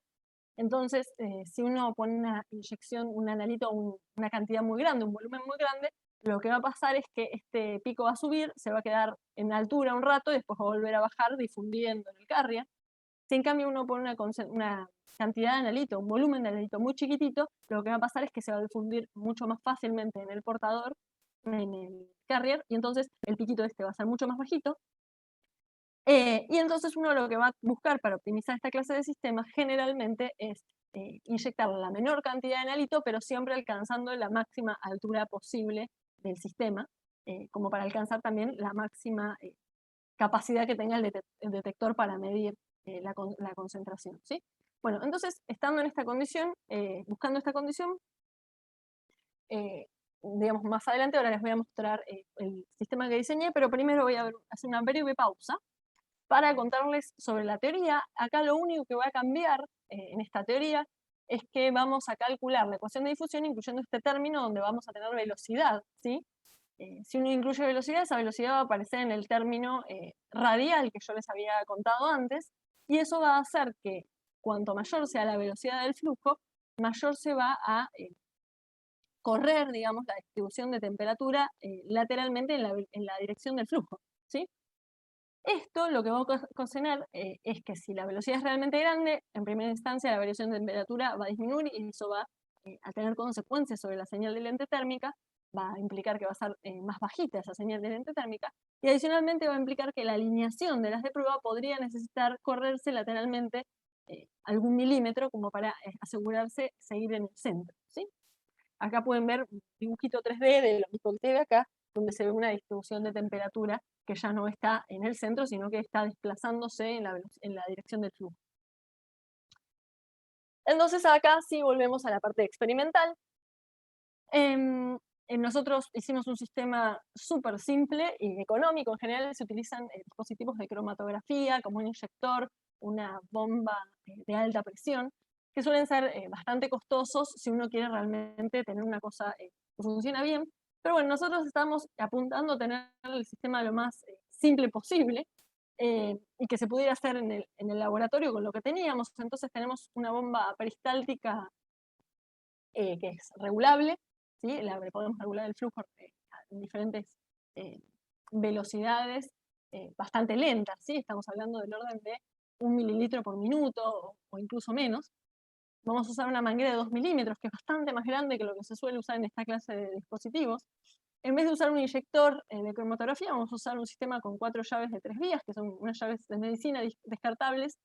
Entonces, si uno pone una inyección, un analito, una cantidad muy grande, un volumen muy grande, lo que va a pasar es que este pico va a subir, se va a quedar en altura un rato y después va a volver a bajar difundiendo en el carrier. Si en cambio uno pone una cantidad de analito, un volumen de analito muy chiquitito, lo que va a pasar es que se va a difundir mucho más fácilmente en el portador, en el carrier, y entonces el piquito este va a ser mucho más bajito. Y entonces uno lo que va a buscar para optimizar esta clase de sistemas generalmente es inyectar la menor cantidad de analito, pero siempre alcanzando la máxima altura posible del sistema, como para alcanzar también la máxima capacidad que tenga el detector para medir la concentración, ¿sí? Bueno, entonces, estando en esta condición, buscando esta condición, digamos, más adelante ahora les voy a mostrar el sistema que diseñé, pero primero voy a hacer una breve pausa para contarles sobre la teoría. Acá lo único que va a cambiar en esta teoría es que vamos a calcular la ecuación de difusión incluyendo este término donde vamos a tener velocidad, ¿sí? Si uno incluye velocidad, esa velocidad va a aparecer en el término radial que yo les había contado antes, y eso va a hacer que cuanto mayor sea la velocidad del flujo, mayor se va a correr, digamos, la distribución de temperatura lateralmente en la dirección del flujo, ¿sí? Esto lo que va a ocasionar es que si la velocidad es realmente grande, en primera instancia la variación de temperatura va a disminuir y eso va a tener consecuencias sobre la señal de lente térmica, va a implicar que va a ser más bajita esa señal de lente térmica, y adicionalmente va a implicar que la alineación de las de prueba podría necesitar correrse lateralmente algún milímetro como para asegurarse seguir en el centro, ¿sí? Acá pueden ver un dibujito 3D de lo mismo que ve acá, donde se ve una distribución de temperatura que ya no está en el centro, sino que está desplazándose en la dirección del flujo. Entonces acá sí volvemos a la parte experimental. Nosotros hicimos un sistema súper simple y económico. En general se utilizan dispositivos de cromatografía, como un inyector, una bomba de alta presión, que suelen ser bastante costosos si uno quiere realmente tener una cosa que funciona bien. Pero bueno, nosotros estamos apuntando a tener el sistema lo más simple posible y que se pudiera hacer en el laboratorio con lo que teníamos. Entonces tenemos una bomba peristáltica que es regulable, ¿sí? Podemos regular el flujo en diferentes velocidades bastante lentas, ¿sí? Estamos hablando del orden de 1 mililitro por minuto o incluso menos. Vamos a usar una manguera de 2 milímetros, que es bastante más grande que lo que se suele usar en esta clase de dispositivos. En vez de usar un inyector de cromatografía, vamos a usar un sistema con 4 llaves de 3 vías, que son unas llaves de medicina descartables,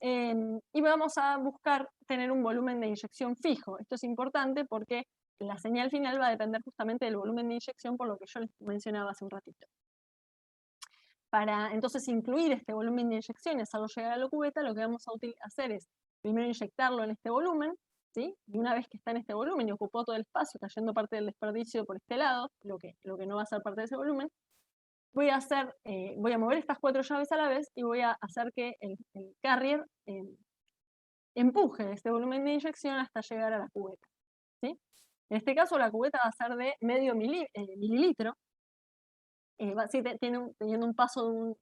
y vamos a buscar tener un volumen de inyección fijo. Esto es importante porque la señal final va a depender justamente del volumen de inyección, por lo que yo les mencionaba hace un ratito. Para entonces incluir este volumen de inyección y hacerlo llegar a la cubeta, lo que vamos a hacer es primero inyectarlo en este volumen, ¿sí? Y una vez que está en este volumen y ocupó todo el espacio, cayendo parte del desperdicio por este lado, lo que no va a ser parte de ese volumen, voy a mover estas 4 llaves a la vez y voy a hacer que el carrier empuje este volumen de inyección hasta llegar a la cubeta, ¿sí? En este caso la cubeta va a ser de medio mililitro, teniendo un paso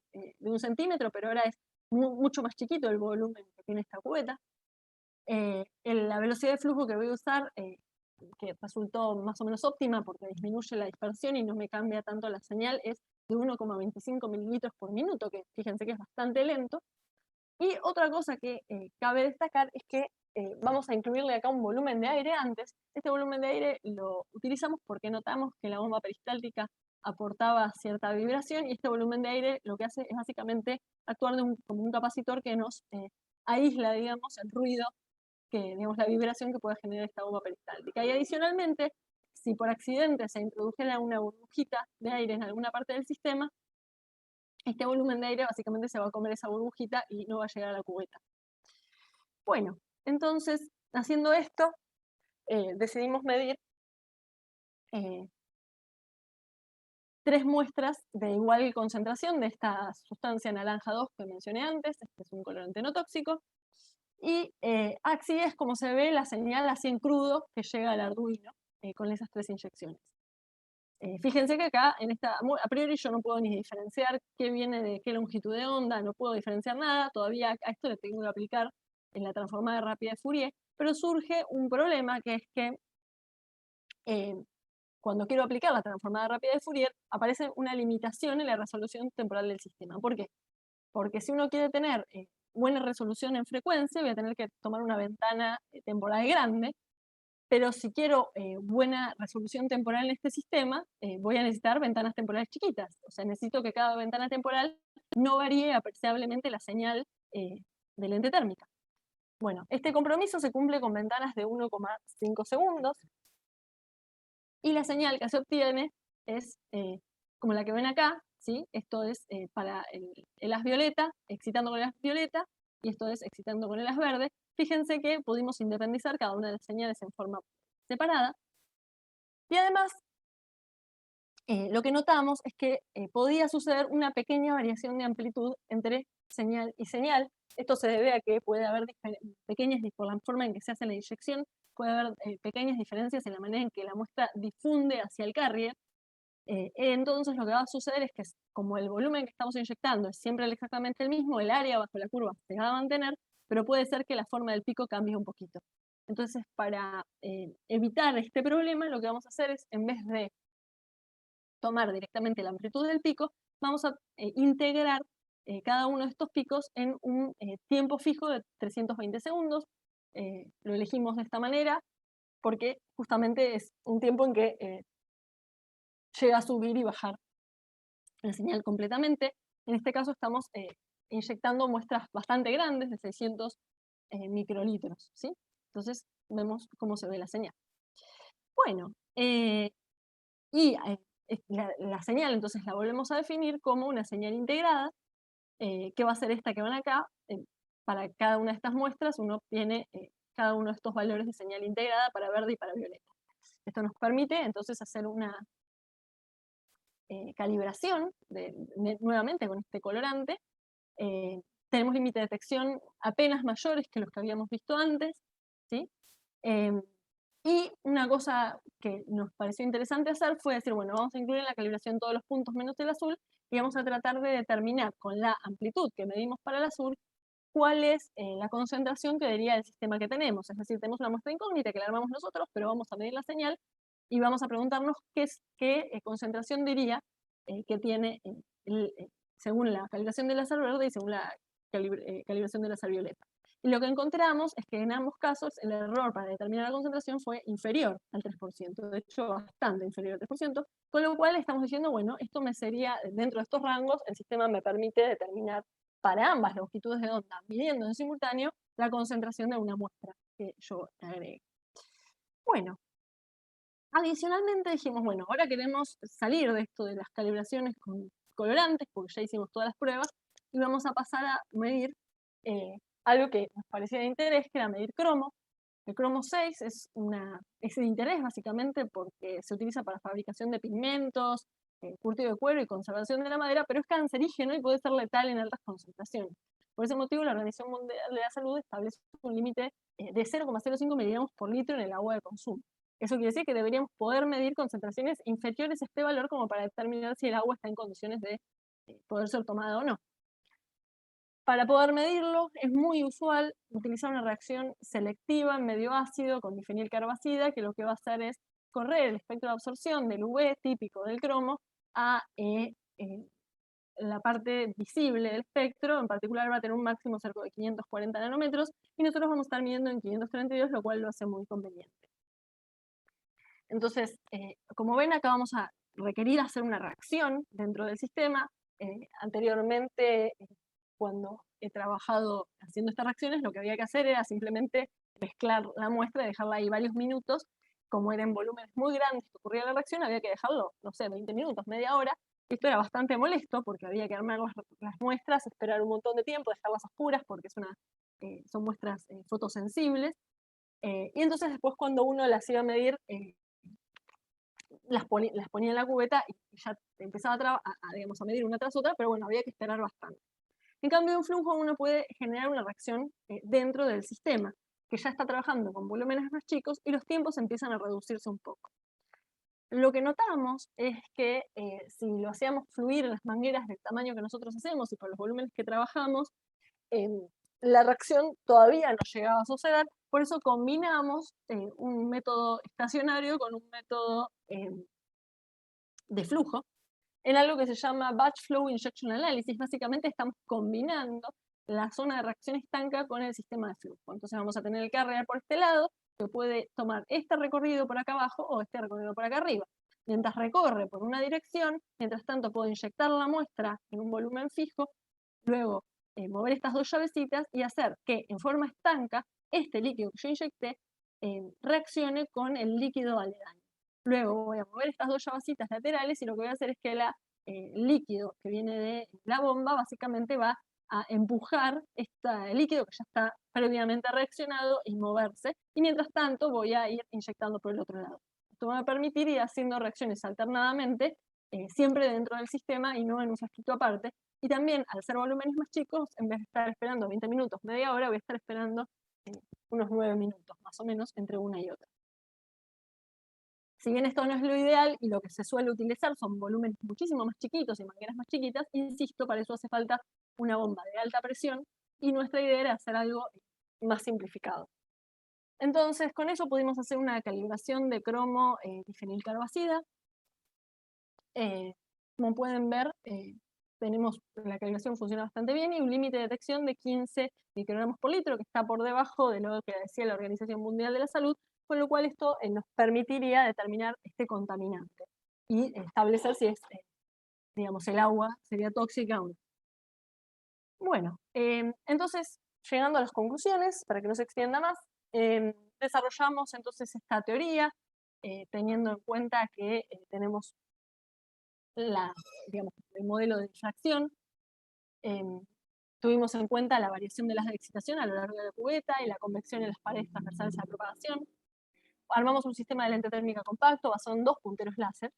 de 1 centímetro, pero ahora es mucho más chiquito el volumen que tiene esta cubeta. La velocidad de flujo que voy a usar, que resultó más o menos óptima porque disminuye la dispersión y no me cambia tanto la señal, es de 1,25 mililitros por minuto, que fíjense que es bastante lento. Y otra cosa que cabe destacar es que vamos a incluirle acá un volumen de aire antes. Este volumen de aire lo utilizamos porque notamos que la bomba peristáltica aportaba cierta vibración, y este volumen de aire lo que hace es básicamente actuar como un capacitor que nos aísla, digamos, el ruido, digamos, la vibración que puede generar esta bomba peristáltica. Y adicionalmente, si por accidente se introdujera una burbujita de aire en alguna parte del sistema, este volumen de aire básicamente se va a comer esa burbujita y no va a llegar a la cubeta. Bueno, entonces, haciendo esto, decidimos medir 3 muestras de igual concentración de esta sustancia naranja 2 que mencioné antes. Este es un colorante no tóxico. Y así es como se ve la señal así en crudo que llega al Arduino con esas 3 inyecciones. Fíjense que acá, a priori yo no puedo ni diferenciar qué viene de qué longitud de onda, no puedo diferenciar nada, todavía a esto le tengo que aplicar en la transformada rápida de Fourier, pero surge un problema, que es que cuando quiero aplicar la transformada rápida de Fourier, aparece una limitación en la resolución temporal del sistema. ¿Por qué? Porque si uno quiere tener buena resolución en frecuencia, voy a tener que tomar una ventana temporal grande, pero si quiero buena resolución temporal en este sistema, voy a necesitar ventanas temporales chiquitas. O sea, necesito que cada ventana temporal no varíe apreciablemente la señal de lente térmica. Bueno, este compromiso se cumple con ventanas de 1,5 segundos, y la señal que se obtiene es como la que ven acá, ¿sí? Esto es para el haz violeta, excitando con el haz violeta, y esto es excitando con el haz verde. Fíjense que pudimos independizar cada una de las señales en forma separada, y además lo que notamos es que podía suceder una pequeña variación de amplitud entre señal y señal. Esto se debe a que puede haber pequeñas, por la forma en que se hace la inyección, puede haber pequeñas diferencias en la manera en que la muestra difunde hacia el carrier. Entonces lo que va a suceder es que, como el volumen que estamos inyectando es siempre exactamente el mismo, el área bajo la curva se va a mantener, pero puede ser que la forma del pico cambie un poquito. Entonces, para evitar este problema, lo que vamos a hacer es, en vez de tomar directamente la amplitud del pico, vamos a integrar cada uno de estos picos en un tiempo fijo de 320 segundos. Lo elegimos de esta manera porque justamente es un tiempo en que llega a subir y bajar la señal completamente. En este caso estamos inyectando muestras bastante grandes, de 600 microlitros, ¿sí? Entonces vemos cómo se ve la señal. Bueno, la señal entonces la volvemos a definir como una señal integrada, que va a ser esta que van acá. Para cada una de estas muestras uno obtiene cada uno de estos valores de señal integrada para verde y para violeta. Esto nos permite entonces hacer una calibración, nuevamente con este colorante. Tenemos límites de detección apenas mayores que los que habíamos visto antes, ¿sí? Y una cosa que nos pareció interesante hacer fue decir, bueno, vamos a incluir en la calibración todos los puntos menos el azul, y vamos a tratar de determinar con la amplitud que medimos para el azul cuál es la concentración que daría el sistema que tenemos. Es decir, tenemos una muestra incógnita que la armamos nosotros, pero vamos a medir la señal y vamos a preguntarnos qué concentración diría que tiene según la calibración del láser verde y según la calibración del láser violeta. Y lo que encontramos es que en ambos casos el error para determinar la concentración fue inferior al 3%, de hecho bastante inferior al 3%, con lo cual estamos diciendo, bueno, esto me sería, dentro de estos rangos, el sistema me permite determinar para ambas longitudes de onda, midiendo en simultáneo la concentración de una muestra que yo agregué. Bueno, adicionalmente dijimos, bueno, ahora queremos salir de esto de las calibraciones con colorantes, porque ya hicimos todas las pruebas, y vamos a pasar a medir algo que nos parecía de interés, que era medir cromo. El cromo 6 es de interés básicamente porque se utiliza para fabricación de pigmentos, curtido de cuero y conservación de la madera, pero es cancerígeno y puede ser letal en altas concentraciones. Por ese motivo, la Organización Mundial de la Salud establece un límite de 0,05 miligramos por litro en el agua de consumo. Eso quiere decir que deberíamos poder medir concentraciones inferiores a este valor como para determinar si el agua está en condiciones de poder ser tomada o no. Para poder medirlo es muy usual utilizar una reacción selectiva en medio ácido con difenilcarbazida, que lo que va a hacer es correr el espectro de absorción del UV típico del cromo a la parte visible del espectro. En particular va a tener un máximo cerca de 540 nanómetros, y nosotros vamos a estar midiendo en 532, lo cual lo hace muy conveniente. Entonces, como ven, acá vamos a requerir hacer una reacción dentro del sistema. Anteriormente, cuando he trabajado haciendo estas reacciones, lo que había que hacer era simplemente mezclar la muestra y dejarla ahí varios minutos. Como eran volúmenes muy grandes que ocurría la reacción, había que dejarlo, no sé, 20 minutos, media hora. Esto era bastante molesto porque había que armar las muestras, esperar un montón de tiempo, dejarlas oscuras porque son muestras fotosensibles. Y entonces después, cuando uno las iba a medir, las ponía en la cubeta y ya empezaba digamos, a medir una tras otra, pero bueno, había que esperar bastante. En cambio, en un flujo uno puede generar una reacción dentro del sistema, que ya está trabajando con volúmenes más chicos y los tiempos empiezan a reducirse un poco. Lo que notamos es que si lo hacíamos fluir en las mangueras del tamaño que nosotros hacemos y por los volúmenes que trabajamos, la reacción todavía no llegaba a suceder. Por eso combinamos un método estacionario con un método de flujo en algo que se llama Batch Flow Injection Analysis. Básicamente estamos combinando la zona de reacción estanca con el sistema de flujo. Entonces vamos a tener el carrier por este lado, que puede tomar este recorrido por acá abajo o este recorrido por acá arriba. Mientras recorre por una dirección, mientras tanto puedo inyectar la muestra en un volumen fijo, luego mover estas dos llavecitas y hacer que en forma estanca este líquido que yo inyecté reaccione con el líquido aledaño. Luego voy a mover estas dos llavecitas laterales y lo que voy a hacer es que el líquido que viene de la bomba básicamente va a empujar este líquido que ya está previamente reaccionado y moverse, y mientras tanto voy a ir inyectando por el otro lado. Esto me va a permitir ir haciendo reacciones alternadamente, siempre dentro del sistema y no en un circuito aparte. Y también, al ser volúmenes más chicos, en vez de estar esperando 20 minutos, media hora, voy a estar esperando unos 9 minutos, más o menos, entre una y otra. Si bien esto no es lo ideal y lo que se suele utilizar son volúmenes muchísimo más chiquitos y mangueras más chiquitas, insisto, para eso hace falta una bomba de alta presión y nuestra idea era hacer algo más simplificado. Entonces, con eso pudimos hacer una calibración de cromo difenilcarbazida. Como pueden ver, la calibración funciona bastante bien y un límite de detección de 15 microgramos por litro, que está por debajo de lo que decía la Organización Mundial de la Salud, con lo cual esto nos permitiría determinar este contaminante y establecer si digamos, el agua sería tóxica o no. Bueno, entonces, llegando a las conclusiones, para que no se extienda más, desarrollamos entonces esta teoría, teniendo en cuenta que tenemos digamos, el modelo de difracción. Tuvimos en cuenta la variación de las de excitación a lo largo de la cubeta y la convección en las paredes transversales a la propagación. Armamos un sistema de lente térmica compacto basado en 2 punteros láser,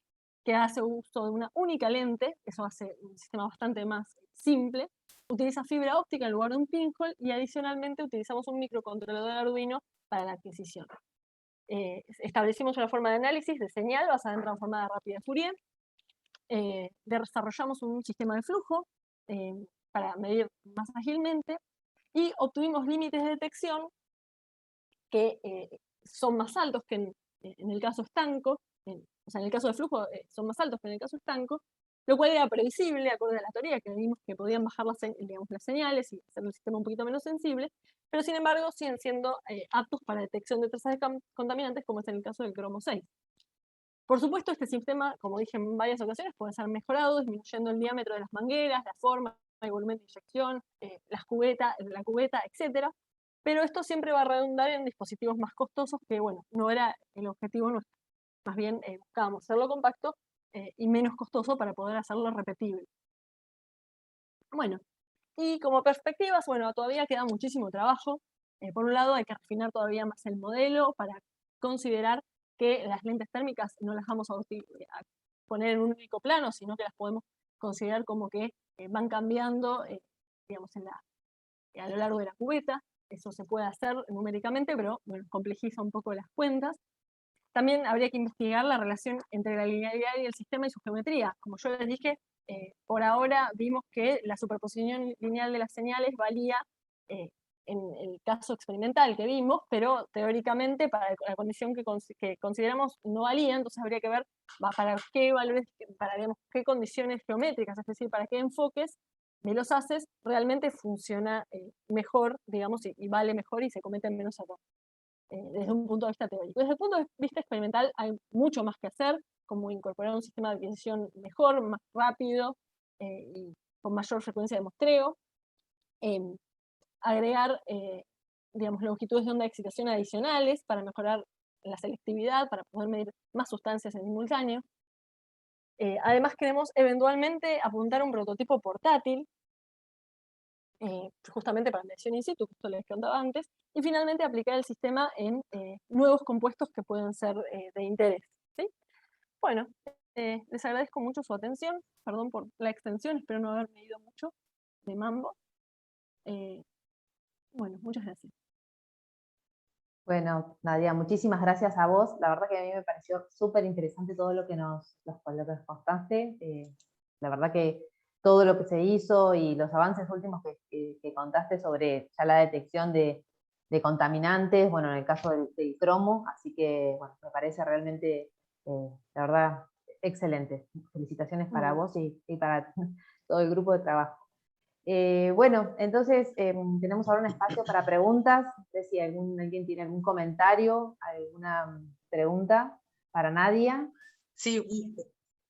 que hace uso de una única lente, eso hace un sistema bastante más simple. Utiliza fibra óptica en lugar de un pinhole y adicionalmente utilizamos un microcontrolador Arduino para la adquisición. Establecimos una forma de análisis de señal basada en transformada rápida de Fourier. Desarrollamos un sistema de flujo para medir más ágilmente y obtuvimos límites de detección que son más altos que en el caso estanco, o sea, en el caso de flujo son más altos que en el caso estanco, lo cual era previsible, acorde a la teoría, que vimos que podían bajar digamos, las señales y hacer el sistema un poquito menos sensible, pero sin embargo siguen siendo aptos para detección de trazas de contaminantes, como es en el caso del cromo 6. Por supuesto, este sistema, como dije en varias ocasiones, puede ser mejorado disminuyendo el diámetro de las mangueras, la forma, el volumen de inyección, la cubeta, etc. Pero esto siempre va a redundar en dispositivos más costosos, que bueno, no era el objetivo nuestro. Más bien buscábamos hacerlo compacto y menos costoso para poder hacerlo repetible. Bueno, y como perspectivas, bueno, todavía queda muchísimo trabajo. Por un lado, hay que refinar todavía más el modelo para considerar que las lentes térmicas no las vamos a poner en un único plano, sino que las podemos considerar como que van cambiando, digamos, a lo largo de la cubeta. Eso se puede hacer numéricamente, pero bueno, complejiza un poco las cuentas. También habría que investigar la relación entre la linealidad y el sistema y su geometría. Como yo les dije, por ahora vimos que la superposición lineal de las señales valía en el caso experimental que vimos, pero teóricamente para la condición que consideramos no valía, entonces habría que ver para qué valores, para digamos, qué condiciones geométricas, es decir, para qué enfoques de los haces realmente funciona mejor, digamos, y vale mejor y se cometen menos errores. Desde un punto de vista teórico. Desde el punto de vista experimental hay mucho más que hacer, como incorporar un sistema de adquisición mejor, más rápido y con mayor frecuencia de muestreo, agregar digamos, longitudes de onda de excitación adicionales para mejorar la selectividad, para poder medir más sustancias en simultáneo. Además queremos eventualmente apuntar a un prototipo portátil, justamente para medición in situ, que esto les contaba antes, y finalmente aplicar el sistema en nuevos compuestos que pueden ser de interés. ¿Sí? Bueno, les agradezco mucho su atención, perdón por la extensión, espero no haberme ido mucho de mambo. Bueno, muchas gracias. Bueno, Nadia, muchísimas gracias a vos. La verdad que a mí me pareció súper interesante todo lo que nos contaste. La verdad que todo lo que se hizo y los avances últimos que contaste sobre ya la detección de contaminantes, bueno, en el caso del cromo, así que, bueno, me parece realmente, la verdad, excelente. Felicitaciones para vos y para todo el grupo de trabajo. Bueno, entonces tenemos ahora un espacio para preguntas. No sé si alguien tiene algún comentario, alguna pregunta para Nadia. Sí,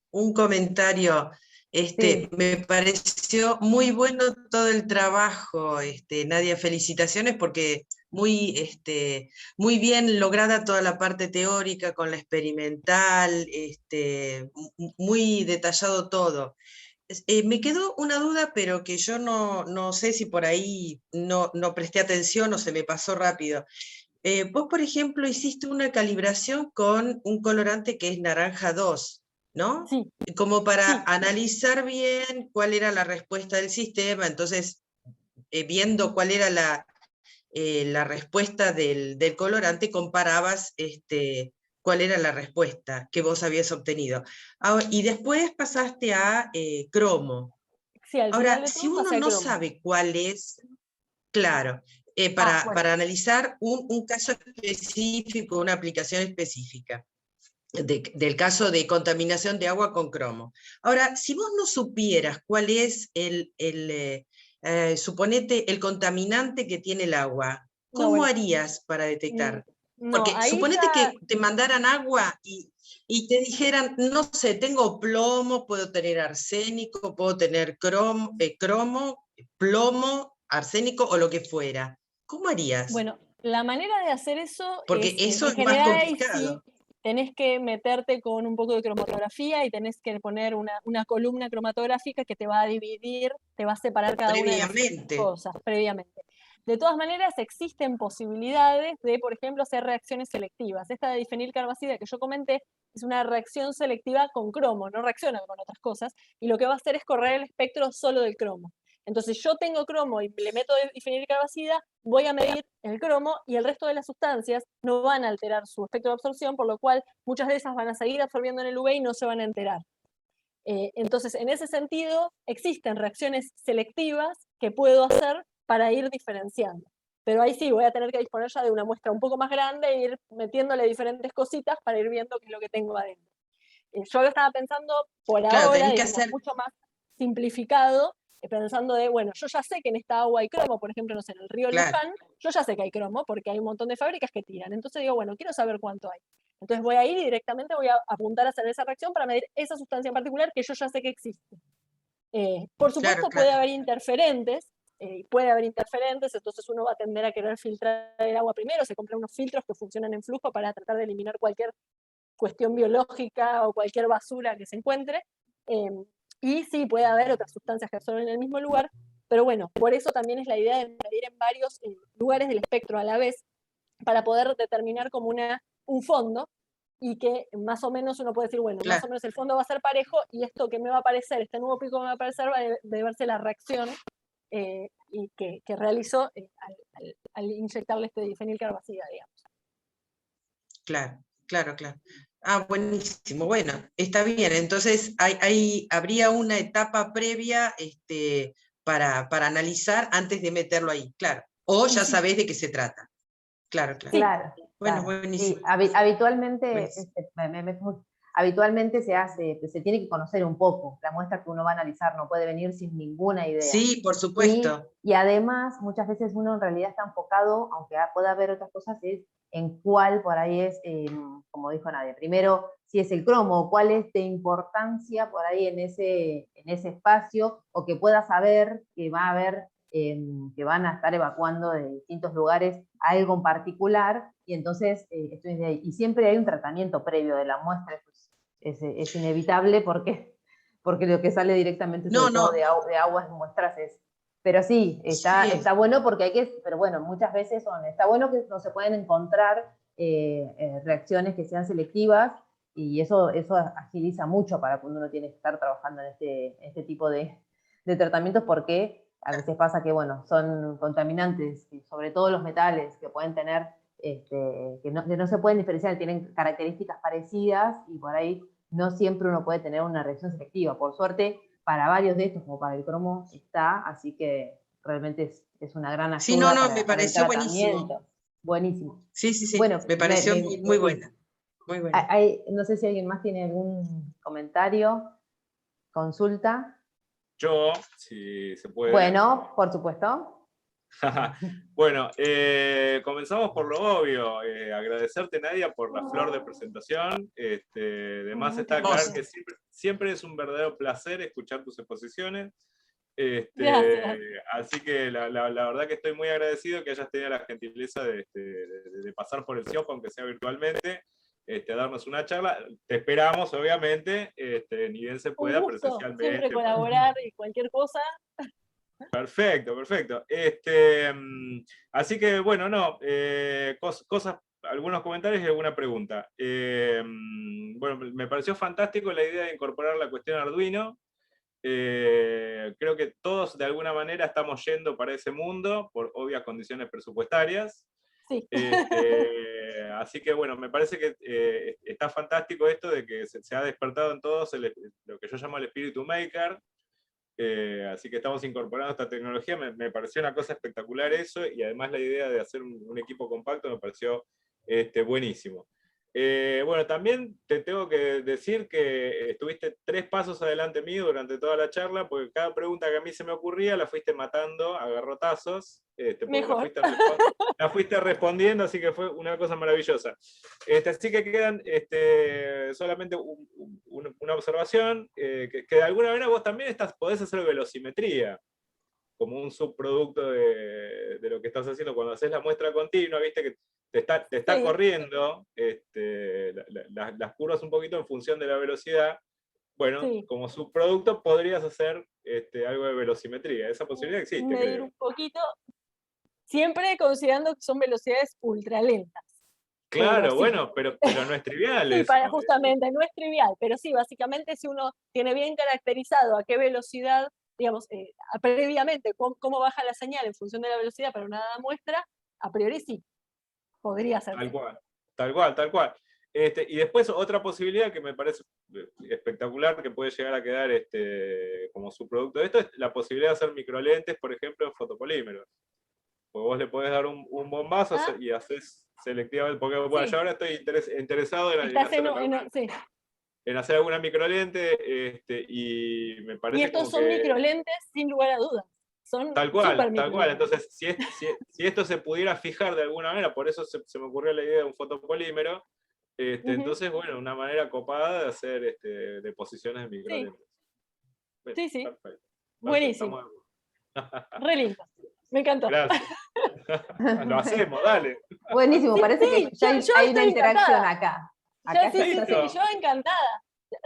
un comentario. Sí. Me pareció muy bueno todo el trabajo, Nadia, felicitaciones porque muy bien lograda toda la parte teórica con la experimental, muy detallado todo. Me quedó una duda, pero que yo no sé si por ahí no presté atención o se me pasó rápido. Vos, por ejemplo, hiciste una calibración con un colorante que es naranja 2, ¿no? Sí. Como para Sí. analizar bien cuál era la respuesta del sistema, entonces, viendo cuál era la respuesta del colorante, comparabas cuál era la respuesta que vos habías obtenido. Ahora, y después pasaste a cromo. Sí, al final Ahora, de si todo uno pasé a no cromo. sabe cuál es, claro, Bueno. para analizar un caso específico, una aplicación específica, del caso de contaminación de agua con cromo. Ahora, si vos no supieras cuál es suponete, el contaminante que tiene el agua, No, ¿cómo bueno. harías para detectar? No, Porque ahí suponete ya... que te mandaran agua y te dijeran, no sé, tengo plomo, puedo tener arsénico, puedo tener cromo, plomo, arsénico o lo que fuera. ¿Cómo harías? Bueno, la manera de hacer eso Porque es, eso en es más general ahí sí, complicado. tenés que meterte con un poco de cromatografía y tenés que poner una columna cromatográfica que te va a dividir, te va a separar cada una de las Previamente. cosas previamente. De todas maneras, existen posibilidades de, por ejemplo, hacer reacciones selectivas. Esta de difenilcarbamida que yo comenté es una reacción selectiva con cromo, no reacciona con otras cosas, y lo que va a hacer es correr el espectro solo del cromo. Entonces yo tengo cromo y le meto difenilcarbamida, voy a medir el cromo y el resto de las sustancias no van a alterar su espectro de absorción, por lo cual muchas de esas van a seguir absorbiendo en el UV y no se van a enterar. Entonces, en ese sentido, existen reacciones selectivas que puedo hacer para ir diferenciando. Pero ahí sí, voy a tener que disponer ya de una muestra un poco más grande e ir metiéndole diferentes cositas para ir viendo qué es lo que tengo adentro. Yo lo estaba pensando por Claro, ahora, tenés que digamos, hacer, mucho más simplificado, pensando de, bueno, yo ya sé que en esta agua hay cromo, por ejemplo, no sé, en el río claro, Luján, yo ya sé que hay cromo porque hay un montón de fábricas que tiran. Entonces digo, bueno, quiero saber cuánto hay. Entonces voy a ir y directamente voy a apuntar a hacer esa reacción para medir esa sustancia en particular que yo ya sé que existe. Por claro, supuesto puede claro. haber interferentes, entonces uno va a tender a querer filtrar el agua primero, se compran unos filtros que funcionan en flujo para tratar de eliminar cualquier cuestión biológica o cualquier basura que se encuentre, y sí, puede haber otras sustancias que absorben en el mismo lugar, pero bueno, por eso también es la idea de medir en varios lugares del espectro a la vez, para poder determinar como un fondo, y que más o menos uno puede decir, bueno, más o Claro. menos el fondo va a ser parejo, y esto que me va a aparecer, este nuevo pico que me va a aparecer, va a deberse la reacción y que realizó al inyectarle este difenilcarbamida, digamos. Claro, claro, claro. Ah, buenísimo. Bueno, está bien. Entonces, habría una etapa previa para analizar antes de meterlo ahí, claro. O ya Sí, sabés de qué se trata. Claro, claro. sí, Claro, Bueno, claro. buenísimo. Sí, habitualmente, Buenísimo. habitualmente se tiene que conocer un poco. La muestra que uno va a analizar no puede venir sin ninguna idea. Sí, por supuesto. Y además, muchas veces uno en realidad está enfocado, aunque pueda haber otras cosas, es en cuál por ahí es, como dijo Nadia, primero, si es el cromo, cuál es de importancia por ahí en ese espacio, o que pueda saber que va a haber, que van a estar evacuando de distintos lugares algo en particular, y entonces estoy de ahí. Y siempre hay un tratamiento previo de la muestra, eso es inevitable porque lo que sale directamente, No, sobre todo no. de aguas muestras, es. Pero sí, está Sí. bueno porque pero bueno, muchas veces está bueno que no se pueden encontrar reacciones que sean selectivas, y eso agiliza mucho para cuando uno tiene que estar trabajando en este tipo de tratamientos, porque a veces pasa que, bueno, son contaminantes, sobre todo los metales, que pueden tener, que no se pueden diferenciar, tienen características parecidas, y por ahí no siempre uno puede tener una reacción selectiva. Por suerte, para varios de estos, como para el cromo, está, así que realmente es una gran Sí, no, ayuda no, me para el pareció buenísimo. tratamiento. Buenísimo. Sí, sí, sí. Bueno, Me pareció muy, muy buena. Muy buena. no sé si alguien más tiene algún comentario, consulta. Yo, si se puede. Bueno, por supuesto. Bueno, comenzamos por lo obvio. Agradecerte, Nadia, por la flor de presentación. Además muchas está claro que gracias. siempre es un verdadero placer escuchar tus exposiciones. Gracias. Así que la verdad que estoy muy agradecido que hayas tenido la gentileza de pasar por el CIOP, aunque sea virtualmente, a darnos una charla. Te esperamos, obviamente, ni bien se Un pueda, gusto siempre presencialmente. colaborar y cualquier cosa. Perfecto, perfecto. Así que, bueno, no, cosas, algunos comentarios y alguna pregunta. Bueno, me pareció fantástico la idea de incorporar la cuestión Arduino. Creo que todos de alguna manera estamos yendo para ese mundo por obvias condiciones presupuestarias. Sí. Así que bueno, me parece que está fantástico esto de que se ha despertado en todos lo que yo llamo el espíritu maker. Así que estamos incorporando esta tecnología. Me pareció una cosa espectacular eso, y además la idea de hacer un equipo compacto me pareció buenísimo. Bueno, también te tengo que decir que estuviste 3 pasos adelante mío durante toda la charla, porque cada pregunta que a mí se me ocurría la fuiste matando a garrotazos, porque Mejor. la fuiste respondiendo, así que fue una cosa maravillosa. Así que quedan solamente una observación, que de alguna manera vos también podés hacer velocimetría, como un subproducto de lo que estás haciendo cuando haces la muestra continua, viste que te está Sí. corriendo las curvas un poquito en función de la velocidad. Bueno, Sí. como subproducto podrías hacer algo de velocimetría. Esa posibilidad existe, Medir creo. un poquito, siempre considerando que son velocidades ultralentas. Claro, Sí. bueno, pero no es trivial Sí, eso. justamente, no es trivial, pero sí, básicamente si uno tiene bien caracterizado a qué velocidad, digamos, previamente, cómo baja la señal en función de la velocidad para una dada muestra, a priori sí, podría ser. Tal cual, tal cual, tal cual. Y después otra posibilidad que me parece espectacular, que puede llegar a quedar como subproducto de esto, es la posibilidad de hacer microlentes, por ejemplo, en fotopolímeros. Porque vos le podés dar un bombazo y haces selectivamente, porque bueno, Sí. yo ahora estoy interesado en hacer alguna microlente, y me parece Y estos como son que... microlentes sin lugar a dudas. Son Tal cual, súper tal cual. microlentes. Entonces, si esto se pudiera fijar de alguna manera, por eso se me ocurrió la idea de un fotopolímero, entonces, bueno, una manera copada de hacer deposiciones de microlentes. Sí, sí. Perfecto. Buenísimo. Re lindo. Me encantó. Gracias. Lo hacemos, dale. Buenísimo, parece que ya yo hay una estoy interacción encantada. acá. Sí, yo encantada.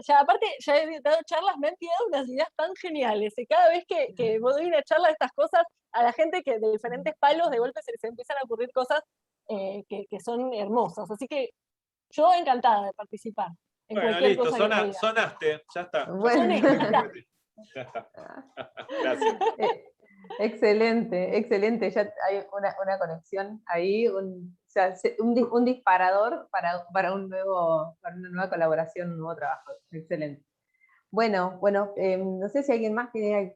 Ya, aparte, ya he dado charlas, me han tirado unas ideas tan geniales. Y cada vez que doy una charla de estas cosas, a la gente que de diferentes palos, de golpe se les empiezan a ocurrir cosas que son hermosas. Así que yo encantada de participar en Bueno, cualquier listo, cosa que me digan. sonaste, ya está. Bueno. Ya está. Gracias. Excelente, excelente. Ya hay una conexión ahí, sea, un disparador para para una nueva colaboración, un nuevo trabajo. Excelente. Bueno, no sé si alguien más quiere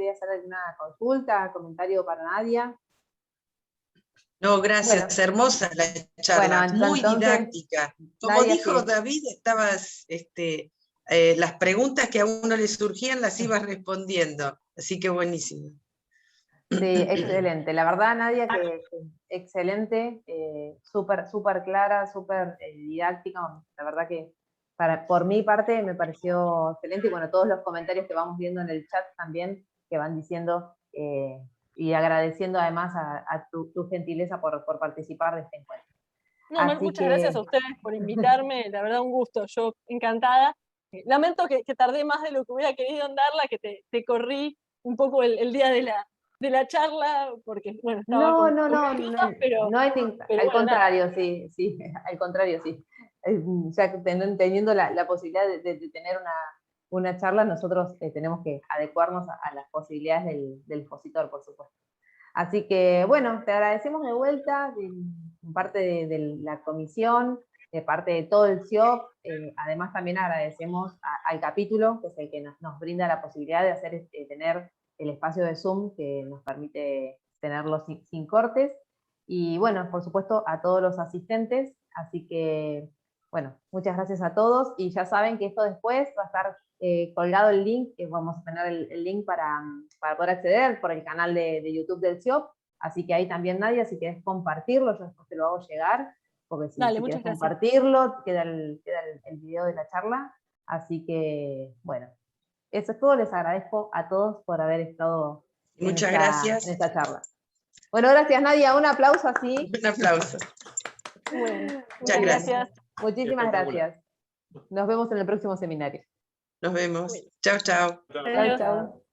hacer alguna consulta, comentario para Nadia. No, gracias, Bueno. hermosa la charla, Bueno, muy entonces, didáctica. Como Nadia, dijo sí. David, las preguntas que a uno le surgían las ibas respondiendo, así que buenísimo. Sí, excelente. La verdad, Nadia, que excelente, súper clara, súper didáctica. La verdad que por mi parte me pareció excelente, y bueno, todos los comentarios que vamos viendo en el chat también, que van diciendo y agradeciendo además a tu gentileza por participar de este encuentro. No, Así muchas que, gracias a ustedes por invitarme, la verdad un gusto, yo encantada. Lamento que tardé más de lo que hubiera querido en darla, que te corrí un poco el día de la charla, porque bueno, estaba no, con cosas, pero al bueno, contrario, sí, al contrario, sí. Ya teniendo la posibilidad de tener una charla, nosotros tenemos que adecuarnos a las posibilidades del expositor, por supuesto. Así que, bueno, te agradecemos de vuelta, en parte de la comisión, de parte de todo el CIOP. Además, también agradecemos al capítulo, que es el que nos brinda la posibilidad de tener el espacio de Zoom que nos permite tenerlo sin cortes. Y bueno, por supuesto, a todos los asistentes. Así que, bueno, muchas gracias a todos. Y ya saben que esto después va a estar colgado el link, que vamos a tener el link para poder acceder por el canal de YouTube del CIOP. Así que ahí también, Nadia, si querés compartirlo, yo después te lo hago llegar, porque si dale, querés muchas gracias. compartirlo, queda el video de la charla. Así que, bueno, eso es todo. Les agradezco a todos por haber estado Muchas en gracias. esta charla. Bueno, gracias, Nadia. Un aplauso así. Un aplauso. Bueno, Muchas gracias. Muchísimas gracias. Nos vemos en el próximo seminario. Nos vemos. Chao, chao. Adiós. Chao.